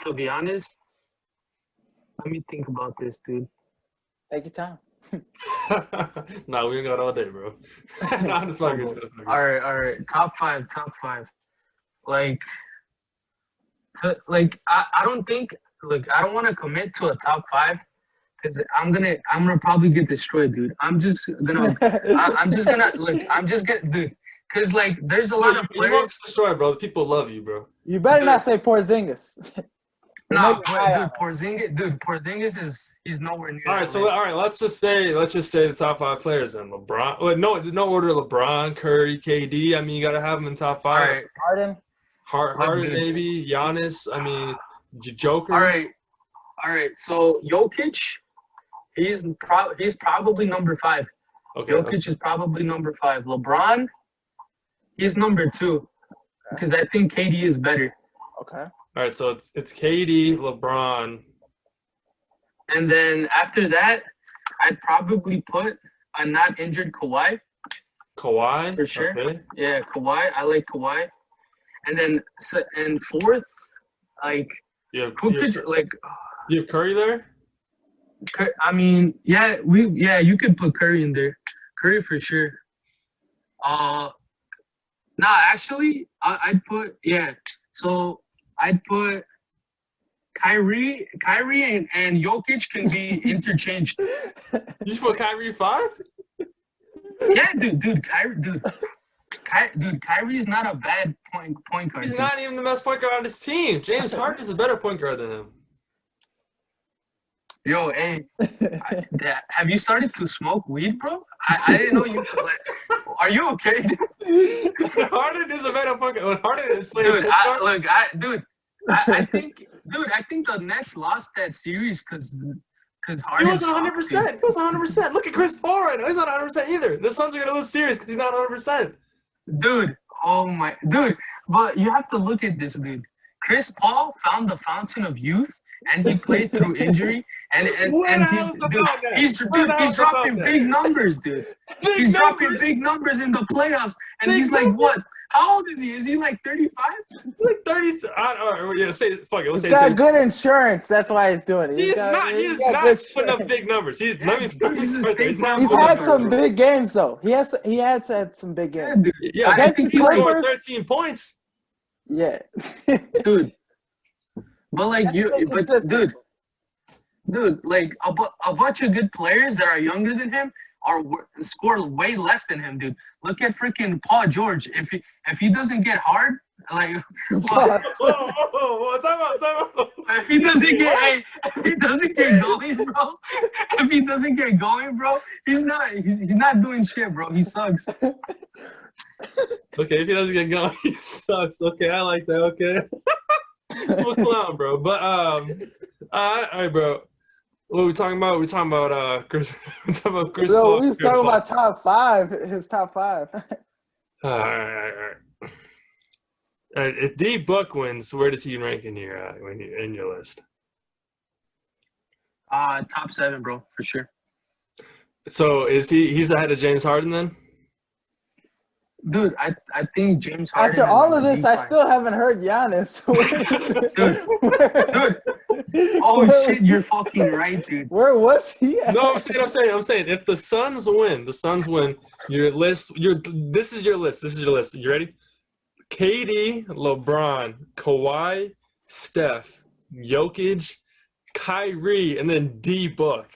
To be honest, let me think about this, dude. Take your time. Nah, we ain't got all day, bro. All right. Top 5. Like, I don't think. Look, I don't want to commit to a top 5 because I'm gonna probably get destroyed, dude. I'm just gonna dude. Because like, there's a lot of players. You won't destroy, bro. People love you, bro. You better not say Porzingis. No, dude, Porzingis he's nowhere near. All right, let's just say the top 5 players then. LeBron. Well, no order. LeBron, Curry, KD. I mean, you gotta have them in top 5. All right. Harden, maybe Giannis. I mean, Joker. All right. So Jokic, he's probably number 5. Okay. Jokic is probably number 5. LeBron, he's number 2 because I think KD is better. Okay. All right, so it's KD, LeBron. And then after that, I'd probably put a not injured Kawhi. Kawhi? For sure. Okay. Yeah, Kawhi. I like Kawhi. And then and 4th, like you have Curry there? I mean, you could put Curry in there. Curry for sure. Actually, I'd put So I'd put Kyrie and Jokic can be interchanged. You just put Kyrie 5? Yeah, dude, Kyrie's not a bad point guard. He's not even the best point guard on his team. James Harden is a better point guard than him. Yo, hey, have you started to smoke weed, bro? I didn't know you. Like, are you okay, dude? Harden is a better fucking. When Harden is playing Dude, football, I think, I think the Nets lost that series because he Harden. was 100%. He was 100%. Look at Chris Paul right now. He's not 100% either. The Suns are gonna lose series because he's not 100%. Dude, oh my, dude. But you have to look at this, dude. Chris Paul found the fountain of youth, and he played through injury, and he's dropping big numbers, dude. He's dropping big numbers in the playoffs, and he's like, what? How old is he? Is he like 35? Like 30. Yeah, say fuck it. Let's He's say got good insurance. That's why he's doing it. He's not putting up big numbers. He's had some big games though. He has had some big games. Yeah, I think he scored 13 points. Yeah, dude. But like dude, like a bunch of good players that are younger than him score way less than him, dude. Look at freaking Paul George. If he doesn't get hard, like time out. If he doesn't get going, bro, he's not doing shit, bro. He sucks. Okay, if he doesn't get going, he sucks. Okay, I like that. Okay. I'm a clown, bro. But all right, bro. What are we talking about? We're talking about Chris. We're talking about Chris Paul. We was talking about top five. His top five. All right. If D Book wins, where does he rank in your list? Top 7, bro, for sure. So he's ahead of James Harden then? Dude, I think James Harden. After all of this, I still haven't heard Giannis. dude. Oh shit, you're fucking right, dude. Where was he at? No, I'm saying. If the Suns win, your list. This is your list. You ready? KD, LeBron, Kawhi, Steph, Jokic, Kyrie, and then D Book.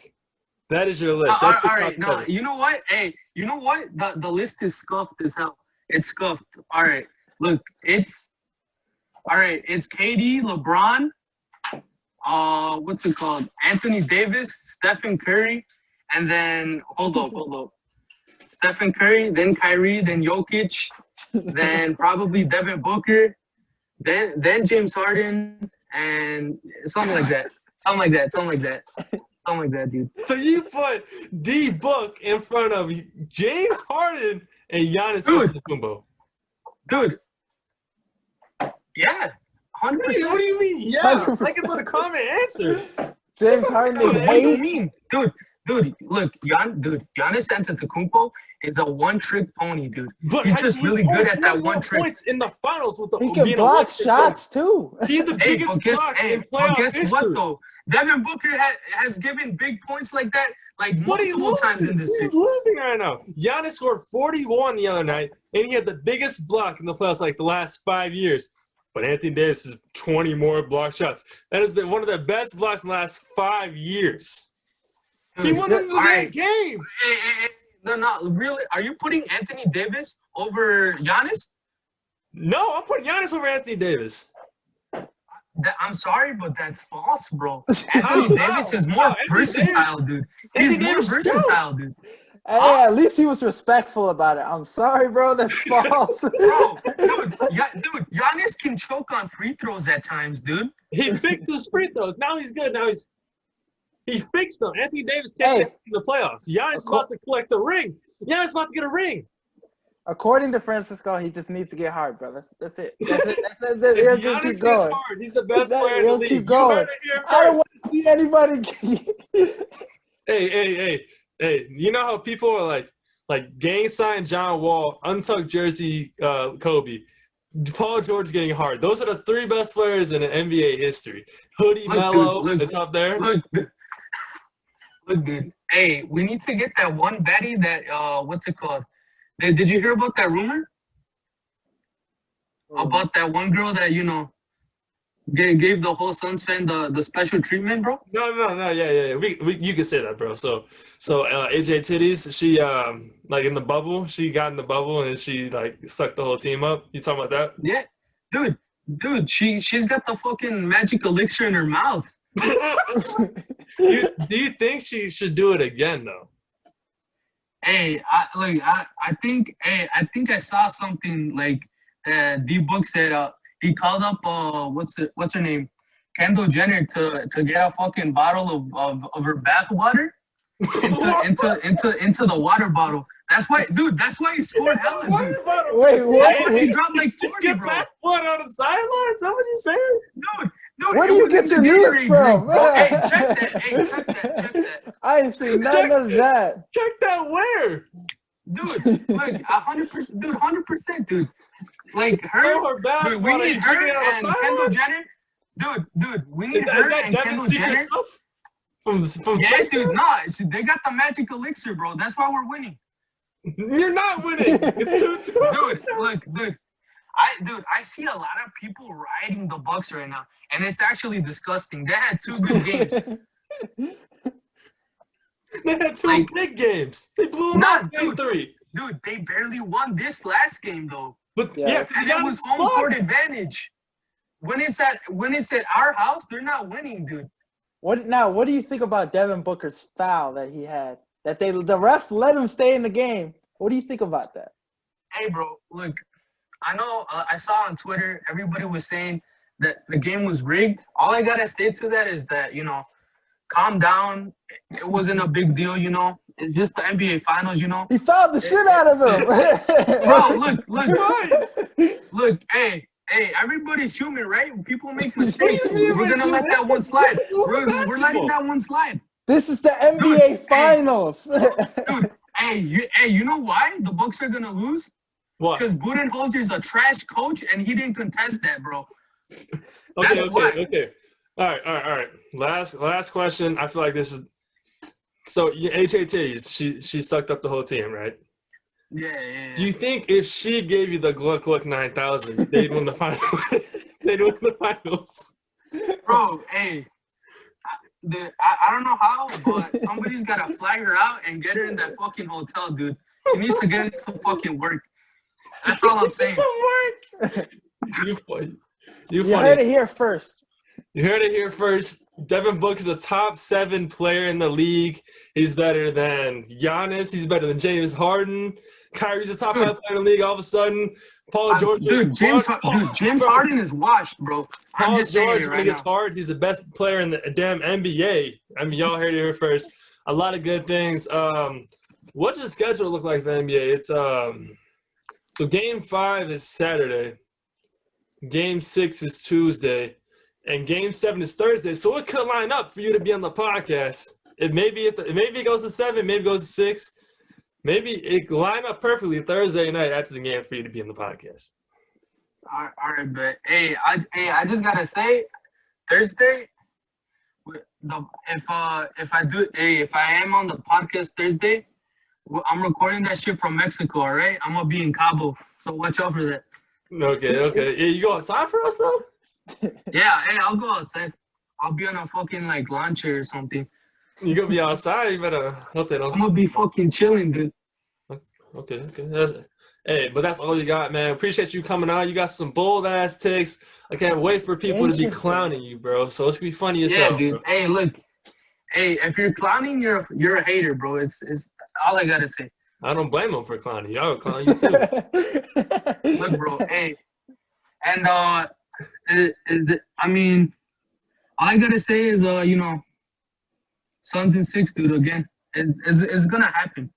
That is your list. All right, no, you know what? Hey, you know what? The list is scuffed as hell. It's scuffed. All right, look, it's KD, LeBron, what's it called? Anthony Davis, Stephen Curry, and then hold up. Stephen Curry, then Kyrie, then Jokic, then probably Devin Booker, then James Harden, and something like that, dude. So you put D Book in front of James Harden and Giannis Antetokounmpo. Dude. Yeah. 100%. What do you mean? Yeah. Like it's not a common answer. James Harden is what do you mean? Dude, look, Giannis Antetokounmpo is a one-trick pony, dude. But he's just really good at that one trick. Points in the finals with the he can block shots too. He's the biggest block in playoff history. What though? Devin Booker has given big points like that multiple times in this season. He's losing right now. Giannis scored 41 the other night, and he had the biggest block in the playoffs like the last 5 years. But Anthony Davis has 20 more block shots. That is one of the best blocks in the last 5 years. He won the game. Hey, no, really? Are you putting Anthony Davis over Giannis? No, I'm putting Giannis over Anthony Davis. I'm sorry, but that's false, bro. Anthony Davis is more versatile, dude. He's more versatile, dude. Hey, at least he was respectful about it. I'm sorry, bro. That's false. Bro, dude, Giannis can choke on free throws at times, dude. He fixed his free throws. Now he's good. He fixed them. Anthony Davis can't get in the playoffs. Giannis is about to collect a ring. Giannis is about to get a ring. According to Francisco, he just needs to get hard, bro. That's it. If Giannis gets hard, he's the best player in the league. Keep going. I don't want to see anybody. Hey, you know how people are like gang sign John Wall, untucked jersey Kobe, Paul George getting hard. Those are the 3 best players in NBA history. Hoodie Melo is up there. Look, dude. Hey, we need to get that one baddie that what's it called? Did you hear about that rumor? About that one girl that, gave the whole Suns fan the special treatment, bro? No. Yeah. You can say that, bro. So AJ Titties, she like in the bubble, she got in the bubble and she like sucked the whole team up. You talking about that? Yeah, dude, she's got the fucking magic elixir in her mouth. Do you think she should do it again though? Hey, I think I saw something like D-Book said he called up what's her name? Kendall Jenner to get a fucking bottle of her bath water into the water bottle. That's why, dude. That's why he scored hella, dude. Wait, what? He dropped like 40, Get bro. back one on the sideline? Is that what you're saying? Dude, Where do you get your news from? Hey, check that. Hey, check that. I ain't seen none of that. Check that where? Dude, like 100%, dude, 100%, dude. Like her, dude, we need her and Kendall Jenner. Dude, we need her and Kendall Jenner. Stuff? From Yeah, dude, nah, they got the magic elixir, bro. That's why we're winning. You're not winning. It's 2-2. Dude, look, I see a lot of people riding the Bucks right now, and it's actually disgusting. They had 2 good games. They had 2 big games. They blew them out in 3. Dude, they barely won this last game though. But Yeah. And it was home court advantage. When it's at our house, they're not winning, dude. What do you think about Devin Booker's foul that he had? That the refs let him stay in the game. What do you think about that? Hey, bro, look, I know I saw on Twitter everybody was saying that the game was rigged. All I gotta say to that is that, calm down. It wasn't a big deal, It's just the NBA Finals, He fouled the shit out of him. Bro, look, hey, everybody's human, right? People make mistakes. We're gonna let that one slide. We're letting that one slide. This is the NBA Finals. Dude, hey, you know why the Bucks are gonna lose? What? Because Budenholzer's a trash coach and he didn't contest that, bro. Okay. All right. Last question. I feel like this is so HATs. She sucked up the whole team, right? Yeah. Do you think if she gave you the Gluck 9000, they'd win the final? They'd win the finals. Bro, hey, I don't know how, but somebody's gotta flag her out and get her in that fucking hotel, dude. She needs to get to fucking work. That's all I'm saying. You funny. You heard it here first. You heard it here first. Devin Booker's a top 7 player in the league. He's better than Giannis. He's better than James Harden. Kyrie's a top 5 player in the league. All of a sudden, Paul George. James Harden is washed, bro. Paul George, when he gets hard, he's the best player in the damn NBA. I mean, y'all heard it here first. A lot of good things. What's the schedule look like for the NBA? It's so Game 5 is Saturday. Game 6 is Tuesday. And Game 7 is Thursday. So it could line up for you to be on the podcast. Maybe it goes to 7, maybe it goes to 6. Maybe it line up perfectly Thursday night after the game for you to be in the podcast. All right, but I just gotta say, Thursday, if I am on the podcast Thursday, I'm recording that shit from Mexico. All right, I'm gonna be in Cabo, so watch out for that. Okay. Yeah, you go outside for us though? Yeah, I'll go outside. I'll be on a fucking lawn chair or something. You gonna be outside? You better hope they don't. I'm gonna be fucking chilling, dude. Okay. But that's all you got, man. Appreciate you coming on. You got some bold ass takes. I can't wait for people to be clowning you, bro. So it's gonna be funny as hell. Yeah, dude. Bro. Hey, look. Hey, if you're clowning, you're a hater, bro. It's all I gotta say. I don't blame them for clowning you. I would clown you too. Look, bro. Hey, and I mean, all I gotta say is Suns in 6, dude. Again, it's gonna happen.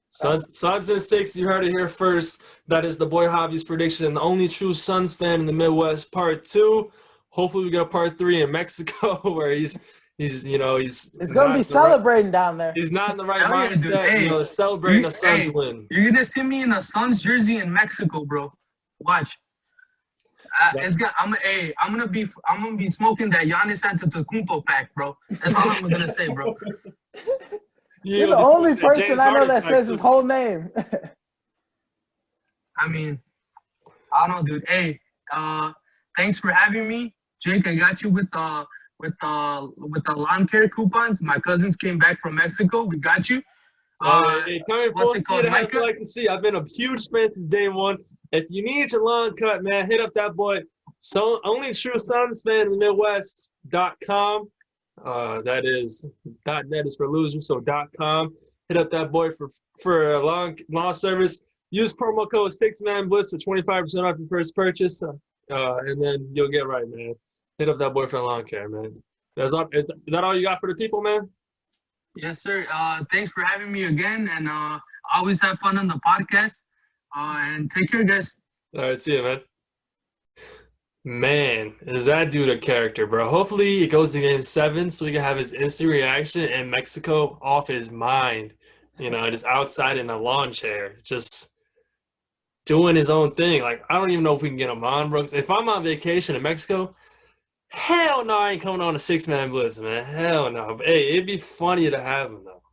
Suns in 6. You heard it here first. That is the boy Javy's prediction. The only true Suns fan in the Midwest. Part 2. Hopefully, we get a part 3 in Mexico where he's gonna be celebrating down there. He's not in the right mindset. Yeah, dude. Celebrating a Suns win. You're gonna see me in a Suns jersey in Mexico, bro. Watch. I'm gonna be smoking that Giannis Antetokounmpo pack, bro. That's all I'm gonna say, bro. You're the only person I know that says his whole name. I mean, I don't know, dude. Hey, thanks for having me, Jake. I got you with the lawn care coupons. My cousins came back from Mexico. We got you. What's it called? I like to see. I've been a huge fan since day one. If you need your lawn cut, man, hit up that boy. So only true Suns fan in the Midwest.com. That is .net is for losers, so .com. Hit up that boy for a long service. Use promo code 6manblitz for 25% off your first purchase, and then you'll get right, man. Hit up that boy for lawn care, man. Is that all you got for the people, man? Yes, sir. Thanks for having me again, and always have fun on the podcast. And take care, guys. All right, see you, man. Man, is that dude a character, bro? Hopefully it goes to game 7 so we can have his instant reaction and Mexico off his mind. Just outside in a lawn chair, just doing his own thing. Like, I don't even know if we can get him on, bro. If I'm on vacation in Mexico, hell no, I ain't coming on a 6-man blitz, man. Hell no. But, hey, it'd be funny to have him, though.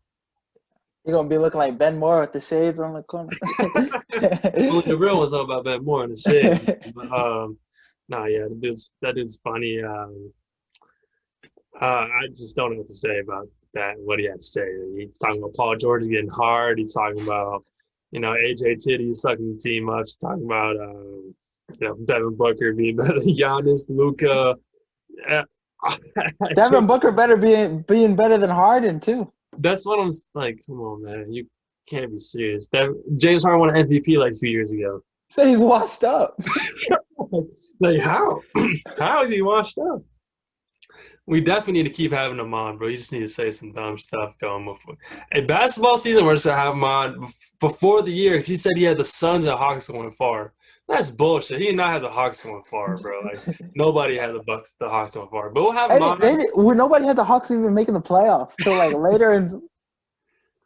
You're going to be looking like Ben Moore with the shades on the corner. Only the real one's all about Ben Moore in the shade. But, yeah, that dude's funny. I just don't know what to say about that, what he had to say. He's talking about Paul George getting hard. He's talking about, AJ Titty sucking the team up. He's talking about, Devin Booker being better than Giannis, Luka. Devin Booker better being better than Harden, too. That's what I'm like, come on, man. You can't be serious. James Harden won an MVP like a few years ago. So he's washed up. Like, how? How is he washed up? We definitely need to keep having him on, bro. You just need to say some dumb stuff going before. Hey, basketball season, we're just going to have him on before the year because he said he had the Suns and Hawks going far. That's bullshit. He did not have the Hawks going far, bro. Like, nobody had the Hawks going far. But we'll have him on. Nobody had the Hawks even making the playoffs till like later.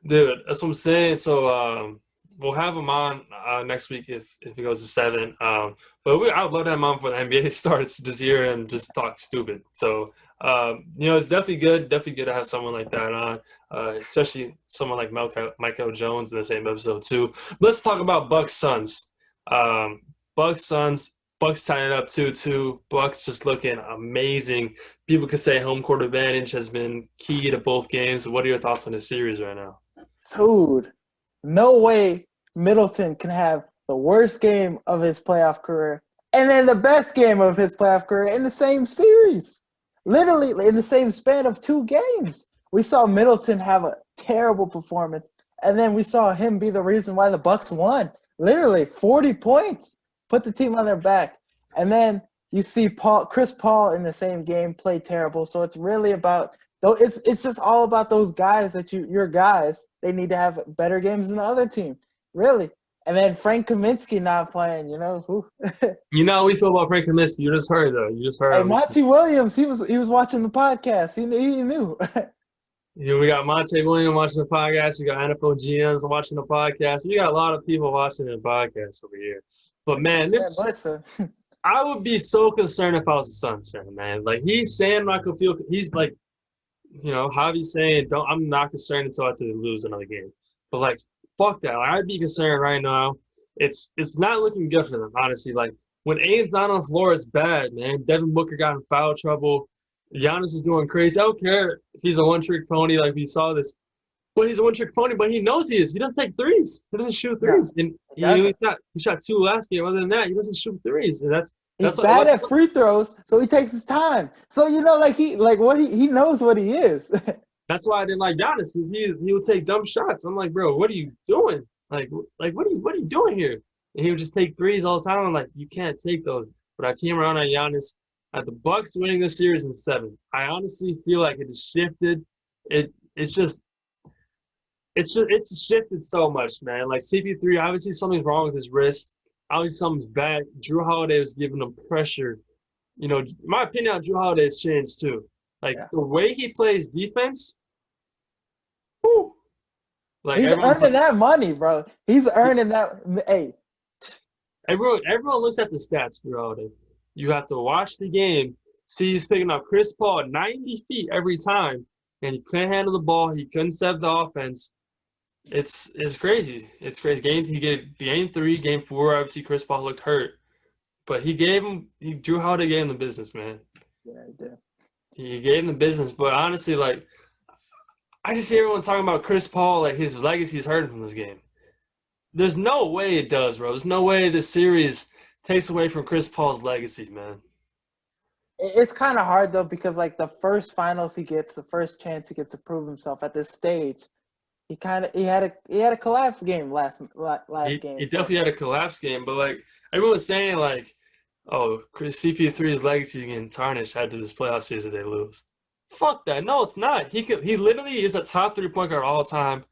Dude, that's what I'm saying. So we'll have him on next week if it goes to 7. But I would love to have him on before the NBA starts this year and just talk stupid. So, it's definitely good to have someone like that on, especially someone like Mykel Jones in the same episode too. Let's talk about Bucks Suns. Bucks tying it up 2-2. Bucks just looking amazing. People could say home court advantage has been key to both games. What are your thoughts on this series right now? Dude, no way Middleton can have the worst game of his playoff career and then the best game of his playoff career in the same series. Literally in the same span of 2 games. We saw Middleton have a terrible performance, and then we saw him be the reason why the Bucks won. Literally 40 points, put the team on their back. And then you see Chris Paul in the same game play terrible. So it's really about – it's just all about those guys that your guys, they need to have better games than the other team, really. And then Frank Kaminsky not playing, who? How we feel about Frank Kaminsky. You just heard, though. Hey, Monty Williams, he was watching the podcast. He knew. We got Monte Williams watching the podcast. We got NFL GMs watching the podcast. We got a lot of people watching the podcast over here. But, man, I would be so concerned if I was a Suns fan, man. Like, he's saying I'm not going to feel – he's like, Javy's saying, I'm not concerned until after they lose another game. But, like, fuck that. Like, I'd be concerned right now. It's not looking good for them, honestly. Like, when Ain's not on the floor, it's bad, man. Devin Booker got in foul trouble. Giannis is doing crazy. I don't care if he's a one-trick pony like we saw this. But he's a one-trick pony, but he knows he is. He doesn't take threes. He doesn't shoot threes. And he shot 2 last game. Other than that, he doesn't shoot threes. And he's bad at free throws, so he takes his time. So, he knows what he is. That's why I didn't like Giannis, because he would take dumb shots. I'm like, bro, what are you doing? Like what are you doing here? And he would just take threes all the time. I'm like, you can't take those. But I came around on Giannis at the Bucks winning this series in 7. I honestly feel like it has shifted. It's shifted so much, man. Like CP3, obviously something's wrong with his wrist. Obviously something's bad. Drew Holiday was giving him pressure. My opinion on Drew Holiday has changed too. Like, the way he plays defense, whew. Like, he's earning that money, bro. He's earning that. Hey. Everyone looks at the stats, bro. You have to watch the game, see he's picking up Chris Paul 90 feet every time, and he can't handle the ball. He couldn't set the offense. It's crazy. It's crazy. Game 3, game 4, obviously Chris Paul looked hurt. But Drew Holiday gave him the business, man. Yeah, he did. He gave him the business, but honestly, like, I just see everyone talking about Chris Paul, like his legacy is hurting from this game. There's no way it does, bro. There's no way this series takes away from Chris Paul's legacy, man. It's kind of hard though because like the first finals he gets, the first chance he gets to prove himself at this stage, he had a collapse game last game. He definitely had a collapse game, but like everyone was saying, like, oh, CP3's legacy is getting tarnished after this playoff series if they lose. Fuck that. No, it's not. He literally is a top 3-point guard all time.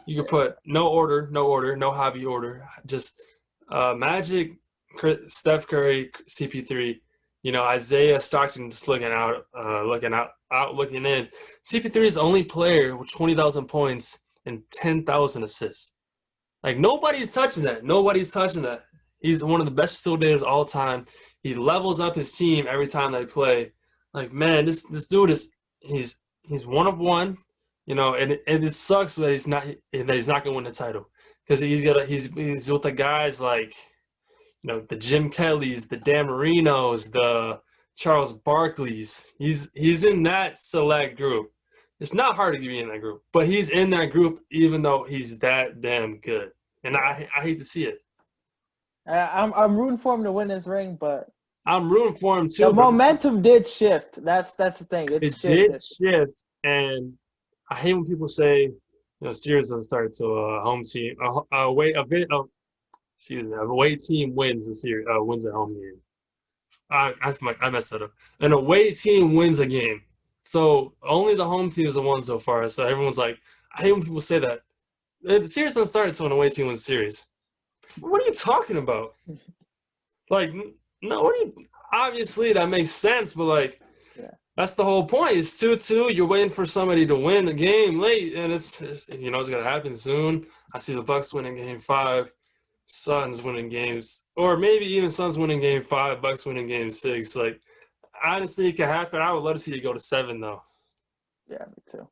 You could put no order, no Javi order. Just Magic, Steph Curry, CP3. Isaiah Stockton just looking in. CP3 is the only player with 20,000 points and 10,000 assists. Like, nobody's touching that. He's one of the best facilitators all time. He levels up his team every time they play. Like, man, this dude he's one of one, and it sucks that he's not gonna win the title because he's with the guys like, the Jim Kellys, the Dan Marinos, the Charles Barkleys. He's in that select group. It's not hard to be in that group, but he's in that group even though he's that damn good. And I hate to see it. I'm rooting for him to win this ring, but I'm rooting for him too. The momentum did shift. That's the thing. It did shift, and I hate when people say, series doesn't start until a home team, away team wins the series, wins a home game. I messed that up. An away team wins a game, so only the home team is the one so far. So everyone's like, I hate when people say that. The series doesn't start until an away team wins the series. What are you talking about? Like, no, obviously that makes sense, but like, that's the whole point. It's 2-2. You're waiting for somebody to win the game late, and it's gonna happen soon. I see the Bucks winning Game 5, Suns winning games, or maybe even Suns winning Game 5, Bucks winning Game 6. Like, honestly, it could happen. I would love to see it go to 7 though. Yeah, me too.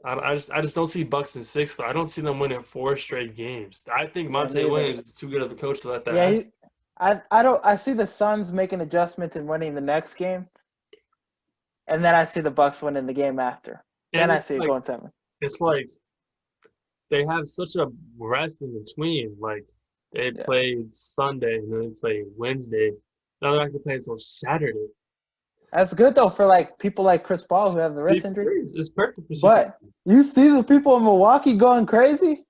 I just don't see Bucks in 6 though. I don't see them winning 4 straight games. I think Monte Williams is too good of a coach to let that happen. I see the Suns making adjustments and winning the next game, and then I see the Bucks winning the game after. Then I see it going 7. It's like they have such a rest in between. Like, they played Sunday and then they played Wednesday. Now they're not gonna play until Saturday. That's good though for like people like Chris Paul who have the wrist injury. It's perfect. But you see the people in Milwaukee going crazy.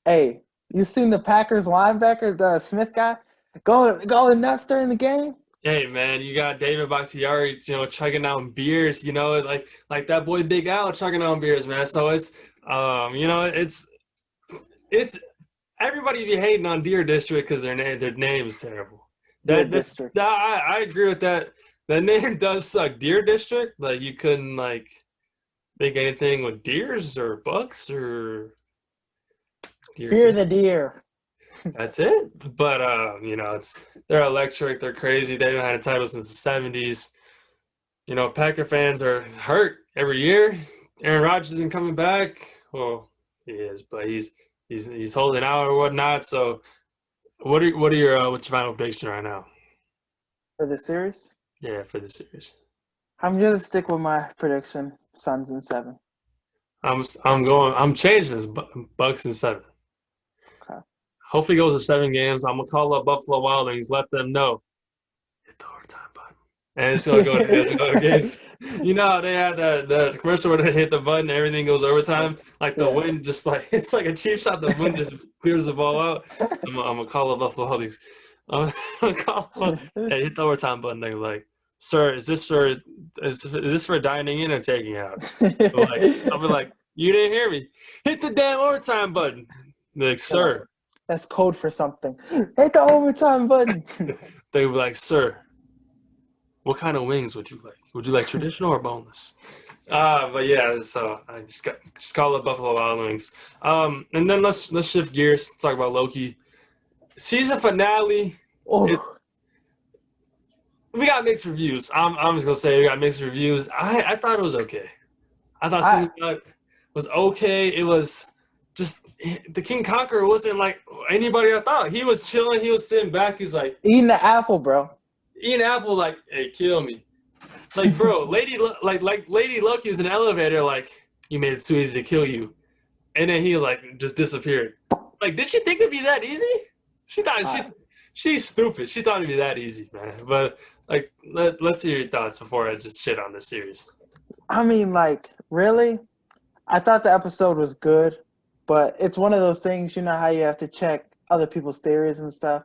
Hey, you seen the Packers linebacker, the Smith guy, going nuts during the game? Hey man, you got David Bakhtiari, chugging down beers, like that boy Big Al chugging down beers, man. So it's it's everybody be hating on Deer District because their name is terrible. I agree with that. That name does suck. Deer District, like you couldn't like make anything with deers or bucks or Fear the deer. That's it. But they're electric. They're crazy. They haven't had a title since the 70s. Packer fans are hurt every year. Aaron Rodgers isn't coming back. Well, he is, but he's holding out or whatnot. So, what's your final prediction right now for the series? Yeah, for the series. I'm gonna stick with my prediction: Suns in 7. I'm changing this. Bucks in 7. Okay. Hopefully it goes to 7 games. I'm gonna call up Buffalo Wild Wings, let them know. Hit the overtime button. And it's gonna go to games. They had the commercial where they hit the button, everything goes overtime. Like the wind just like it's like a cheap shot, the wind just clears the ball out. I'm gonna call up Buffalo Wild Wings. I'm gonna call them, hey, hit the overtime button. They're like, sir, is this for dining in or taking out? I'll be like, you didn't hear me. Hit the damn overtime button. They're like, sir. That's code for something. Hit the overtime button. They were like, sir, what kind of wings would you like? Would you like traditional or boneless? But yeah, so I just call it Buffalo Wild Wings. And then let's shift gears, talk about Loki. Season finale. Oh. We got mixed reviews. I'm just gonna say we got mixed reviews. I thought it was okay. I thought season finale was okay. It was just the King Conqueror wasn't like anybody I thought. He was chilling. He was sitting back. He's like eating the apple, bro. Eating apple, like, hey, kill me. Like, bro, Lady Loki is in an elevator. Like, you made it too easy to kill you, and then he like just disappeared. Like, did she think it'd be that easy? She thought she's stupid. She thought it'd be that easy, man. But Like, let's hear your thoughts before I just shit on this series. I mean, like, really? I thought the episode was good, but it's one of those things, you know how you have to check other people's theories and stuff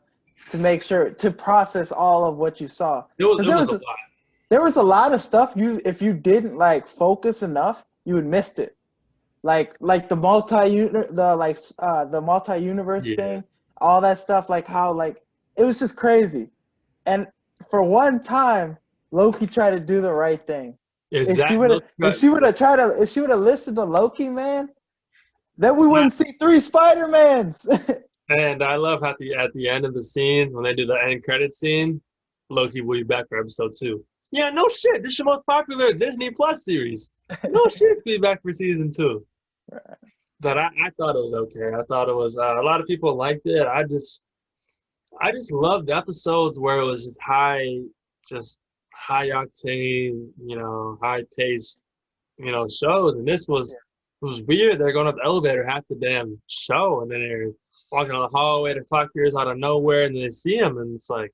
to make sure to process all of what you saw. It was 'Cause a lot. there was a lot of stuff if you didn't like focus enough, you would missed it. Like the multi universe Yeah. thing, all that stuff, like how like it was just crazy. And for one time, Loki tried to do the right thing. Exactly. If she would have listened to Loki, man, then we wouldn't see 3 Spider-Mans. And I love how at the end of the scene, when they do the end credit scene, Loki will be back for episode 2. Yeah, no shit. This is your most popular Disney Plus series. No shit, it's gonna be back for season 2. But I thought it was okay. I thought it was a lot of people liked it. I just loved the episodes where it was just high octane, high paced, shows. And this was it was weird. They're going up the elevator half the damn show, and then they're walking on the hallway. The fuckers out of nowhere, and then they see them, and it's like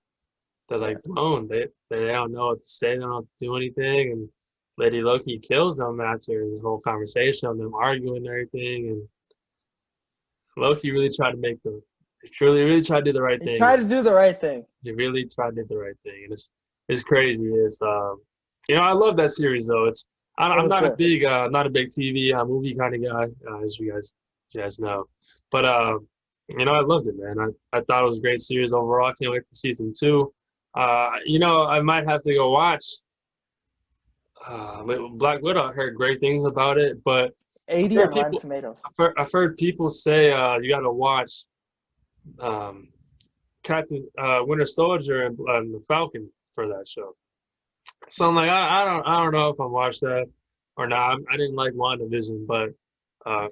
they're like blown. They don't know what to say. They don't know what to do anything, and Lady Loki kills them after this whole conversation of them arguing and everything. And Loki really tried to really tried to do the right thing. He tried to do the right thing. He really tried to do the right thing, and it's crazy. It's I love that series though. I'm not a big TV movie kind of guy, as you guys know, but I loved it, man. I thought it was a great series overall. I can't wait for season 2. I might have to go watch Black Widow. I heard great things about it, but 80 on Rotten Tomatoes. I've heard people say you got to watch Captain Winter Soldier and the Falcon for that show. So I'm like, I don't know if I watched that or not. I didn't like WandaVision, but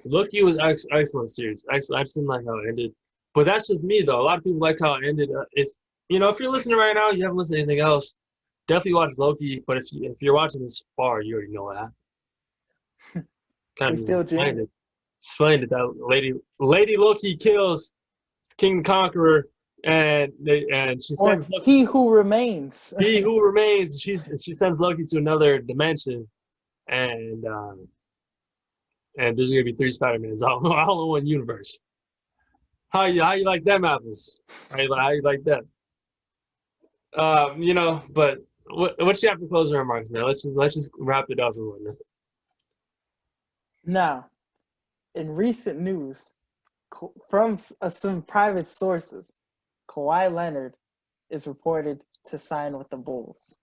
Loki was excellent series. Excellent. I just didn't like how it ended. But that's just me though. A lot of people liked how it ended. If you're listening right now, you haven't listened to anything else, definitely watch Loki. But if you're watching this far, you already know what happened. Kind of explained it. That Lady Loki kills King Conqueror, and she sends Loki, He Who Remains. He Who Remains. She sends Loki to another dimension, and there's gonna be 3 Spider-Mans all in one universe. How you like them apples? How you like that? But what you have for closing remarks, man? Let's just wrap it up and whatnot. Now, in recent news, from some private sources, Kawhi Leonard is reported to sign with the Bulls.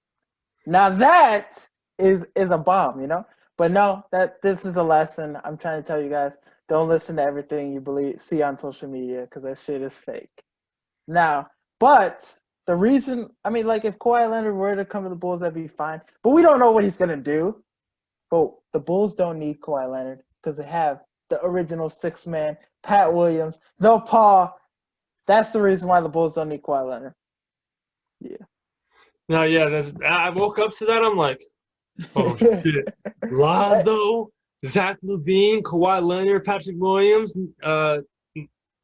Now that is a bomb, But no, this is a lesson. I'm trying to tell you guys, don't listen to everything you see on social media because that shit is fake. Now, but the reason, if Kawhi Leonard were to come to the Bulls, that'd be fine. But we don't know what he's going to do. But the Bulls don't need Kawhi Leonard because they have the original 6-man, Pat Williams, the Paul. That's the reason why the Bulls don't need Kawhi Leonard. Yeah. No, yeah, I woke up to that. I'm like, oh shit. Lonzo, Zach LaVine, Kawhi Leonard, Patrick Williams,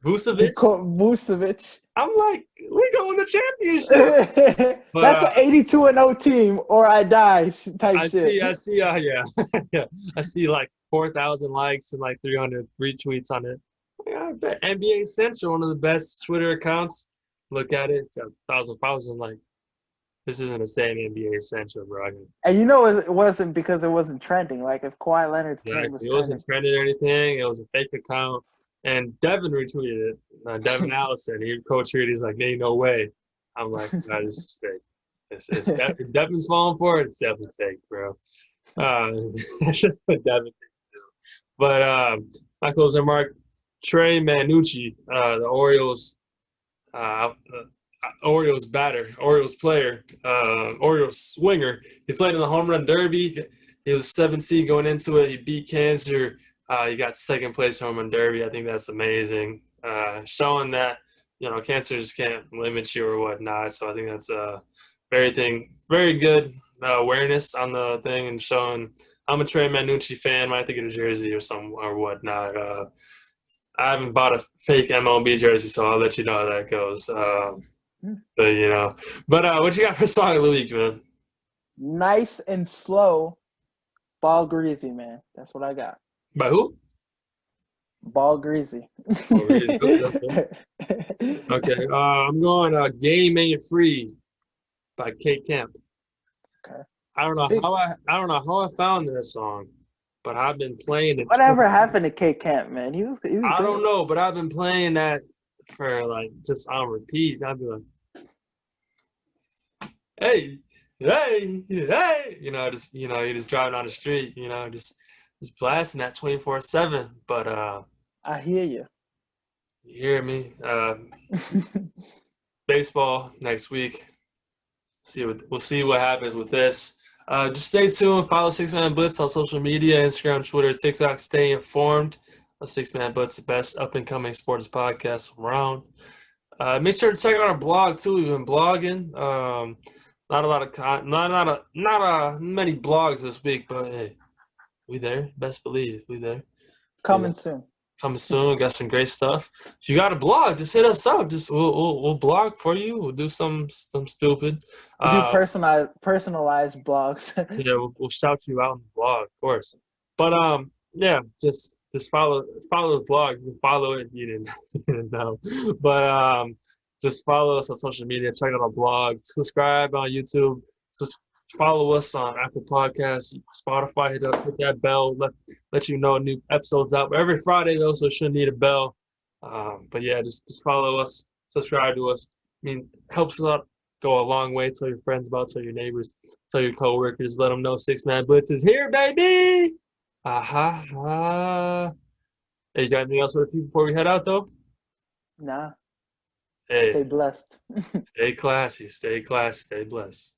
Vucevic. I'm like, we going to championship. That's an 82-0 team, or I die type shit. I see, yeah. I see like 4,000 likes and like 300 retweets on it. I bet NBA Central, one of the best Twitter accounts. Look at it, it's got 1,000 followers. I'm like, this isn't the same NBA Central, bro. And it wasn't because it wasn't trending. Like if Kawhi Leonard's team was it wasn't trending or anything. It was a fake account. And Devin retweeted it. Devin Allison, he co-tweeted. He's like, "Ain't no way." I'm like, "No, this is fake. If Devin's falling for it, it's definitely fake, bro." It's just a Devin thing to do. But my closing remark: Trey Manucci, the Orioles player, Orioles swinger. He played in the home run derby. He was 7 seed going into it. He beat Cancer. He got 2nd place home run derby. I think that's amazing. Showing that, Cancer just can't limit you or whatnot. So I think that's very good awareness on the thing and showing. I'm a Trey Manucci fan. Might have to get a jersey or whatnot. I haven't bought a fake MLB jersey, so I'll let you know how that goes. But what you got for song of the week, man? Nice and slow. Ball greasy, man. That's what I got. By who? Ball greasy. Okay. I'm going Game Ain't Free by Kate Camp. Okay. I don't know how I found this song, but I've been playing it. Whatever happened to Kate Camp, man? He was I good. don't know, but I've been playing that for like just on repeat. I'd be like, hey, hey, hey, you're just driving down the street, just blasting that 24/7. But I hear you. you hear me? Baseball next week. We'll see what happens with this. Just stay tuned. Follow Six Man Blitz on social media, Instagram, Twitter, TikTok. Stay informed of Six Man Blitz, the best up and coming sports podcast around. Make sure to check out our blog too. We've been blogging. Not a lot of not many blogs this week, but hey, we there. Best believe we there. Coming soon. Coming soon. Got some great stuff. If you got a blog, just hit us up. Just we'll blog for you. We'll do some stupid. We do personalized blogs. Yeah, we'll shout you out on the blog, of course. But yeah, just follow the blog. You can follow it. You didn't know, but just follow us on social media. Check out our blog. Subscribe on YouTube. Just follow us on Apple Podcasts, Spotify. Hit that bell. Let you know new episodes out every Friday though, so it shouldn't need a bell. But yeah, just follow us. Subscribe to us. I mean, helps us out. Go a long way. Tell your friends about. Tell your neighbors. Tell your coworkers. Let them know Six Man Blitz is here, baby. Aha. Hey, you got anything else for the people before we head out though? Nah. Hey, Stay blessed. stay classy. Stay blessed.